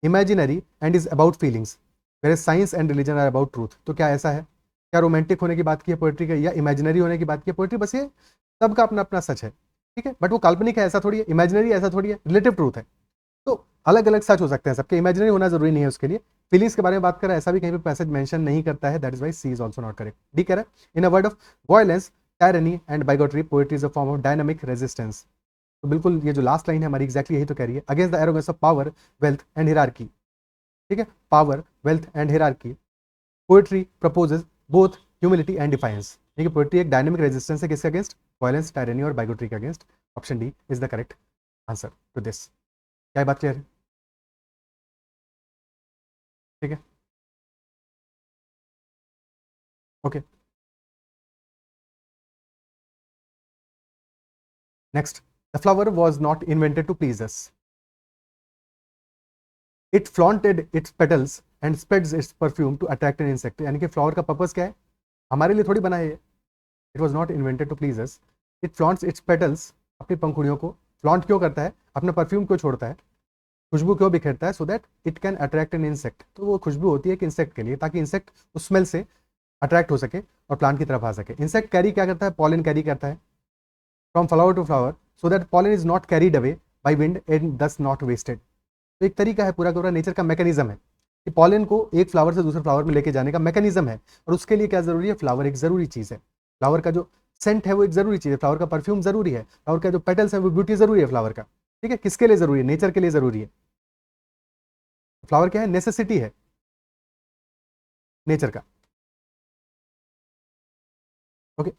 imaginary and is about feelings, where science and religion are about truth. तो क्या ऐसा है? क्या रोमांटिक होने की बात की है पोएट्री का, या इमेजिनरी होने की बात की है पोएट्री? बस ये सबका अपना अपना सच है, ठीक है, बट वो काल्पनिक है ऐसा थोड़ी है, इमेजिनरी ऐसा थोड़ी है, रिलेटिव ट्रूथ है। तो अलग अलग सच हो सकते हैं सबके, इमेजिनरी होना जरूरी नहीं है उसके लिए। फीलिंग्स के बारे में बात कर रहा है, ऐसा भी कहीं पे पैसेज मेंशन नहीं करता है, that is why C is also not correct. D कह रहा है in a word of violence, tyranny and bigotry, poetry is a form of dynamic resistance. तो बिल्कुल ये जो लास्ट लाइन है हमारी एग्जैक्टली यही तो कह रही है, against the arrogance of power, wealth and hierarchy, ठीक है। Power, wealth and hierarchy, poetry proposes both humility and defiance, ठीक है। पोएट्री एक डायनामिक रेजिस्टेंस है किसके अगेंस्ट? वायलेंस, टायरनी और बाइगोटरी के against. Option D is the correct answer to this. क्या बात क्लियर है? ठीक है, okay. Next, the flower was not invented to please us, it flaunted its petals and spreads its perfume to attract an insect. यानी कि flower का purpose क्या है? हमारे लिए थोड़ी बना है ये, it was not invented to please us, it flaunts its petals, अपनी पंखुड़ियों को फ्लॉन्ट क्यों करता है, अपना परफ्यूम क्यों छोड़ता है, खुशबू क्यों बिखेरता है? So that it can attract an insect. तो वो खुशबू होती है कि इंसेक्ट के लिए, ताकि इंसेक्ट उस स्मेल से अट्रैक्ट हो सके और प्लांट की तरफ आ सके। इंसेक्ट कैरी क्या करता है? पॉलन कैरी करता है from flower to flower, so that pollen is not carried away by wind and thus not wasted. तो एक तरीका है, पूरा का पूरा नेचर का मैकेनिज्म है कि पॉलन को एक फ्लावर से दूसरे फ्लावर में लेके जाने का मैकेनिज्म है। और उसके लिए क्या जरूरी है? फ्लावर एक जरूरी चीज है, फ्लावर का जो सेंट है वो एक जरूरी चीज है, फ्लावर का परफ्यूम जरूरी है, फ्लावर का जो पेटल्स है वो ब्यूटी जरूरी है फ्लावर का, ठीक है। किसके लिए जरूरी है? नेचर के लिए जरूरी है। फ्लावर क्या है? नेसेसिटी है नेचर का, okay.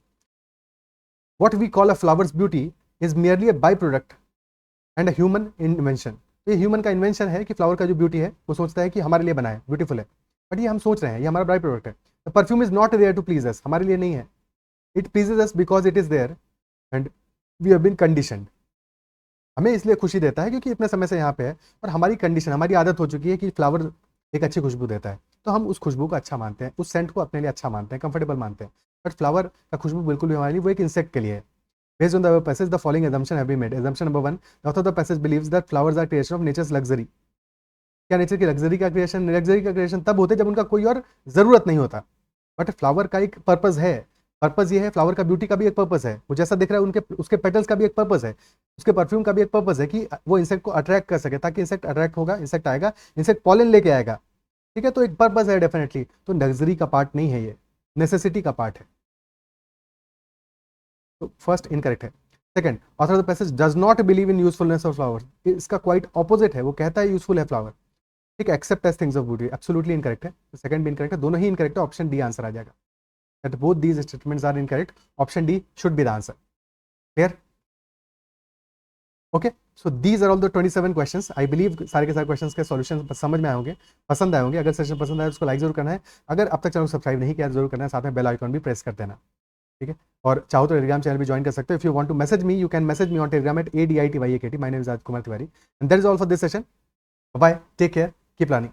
What we call a flower's beauty is merely a by product and a human invention. तो ये ह्यूमन का इन्वेंशन है कि फ्लावर का जो ब्यूटी है वो सोचता है कि हमारे लिए बना है, ब्यूटीफुल है, बट ये हम सोच रहे हैं, ये हमारा बाई प्रोडक्ट है। The perfume is not there to please us, हमारे लिए नहीं है, it pleases us because it is there and we have been conditioned. हमें इसलिए खुशी देता है क्योंकि इतने समय से यहाँ पे है, और हमारी कंडीशन, हमारी आदत हो चुकी है कि फ्लावर एक अच्छी खुशबू देता है, तो हम उस खुशबू को अच्छा मानते हैं, उस सेंट को अपने लिए अच्छा मानते हैं, कंफर्टेबल मानते हैं। बट फ्लावर का खुशबू बिल्कुल भी हमारे लिए, वो एक इंसेक्ट के लिए है। Based on the above passage, the following assumption have been made. Assumption number 1, the author of the passage believes that flowers are creation of nature's luxury. क्या नेचर की लग्जरी का क्रिएशन? लग्जरी का creation तब होते जब उनका कोई और जरूरत नहीं होता, बट फ्लावर का एक पर्पस है। पर्पस ये है, फ्लावर का ब्यूटी का भी एक पर्पस है, वो जैसा दिख रहा है उनके उसके पेटल्स का भी एक पर्पस है, उसके परफ्यूम का भी एक पर्पस है कि वो इंसेक्ट को अट्रैक्ट कर सके, ताकि इंसेक्ट अट्रैक्ट होगा, इंसेक्ट आएगा, इंसेक्ट पॉलन लेके आएगा, ठीक है। तो एक पर्पस है डेफिनेटली, तो लग्जरी का पार्ट नहीं है ये, नेसेसिटी का पार्ट है, तो फर्स्ट इनकरेक्ट है। Second, author of the passage does not believe in usefulness of flower, इसका क्वाइट ऑपोजिट है, वो कहता है यूजफुल है फ्लावर, ठीक है, except as things of beauty, absolutely incorrect है। सेकंड भी इनकरेक्ट है, दोनों ही इनकरेक्ट है, ऑप्शन डी आंसर आ जाएगा, that both these statements are incorrect, option D should be the answer. Clear? Okay, so these are all the 27 questions. I believe सारे के सारे क्वेश्चंस के सॉल्यूशन समझ में आए होंगे, पसंद आए होंगे। अगर सेशन पसंद आए तो उसको लाइक जरूर करना है, अगर अब तक चैनल को सब्सक्राइब नहीं किया जरूर करना है, साथ में बेल आइकॉन भी प्रेस कर देना, ठीक है। और चाहो तो टेलीग्राम चैनल भी ज्वाइन कर सकते हो। If you want to message me, you can message me on Telegram at ADITYAKT। My name is Rajkumar Tiwari and that is all for this session. Bye, take care, keep learning.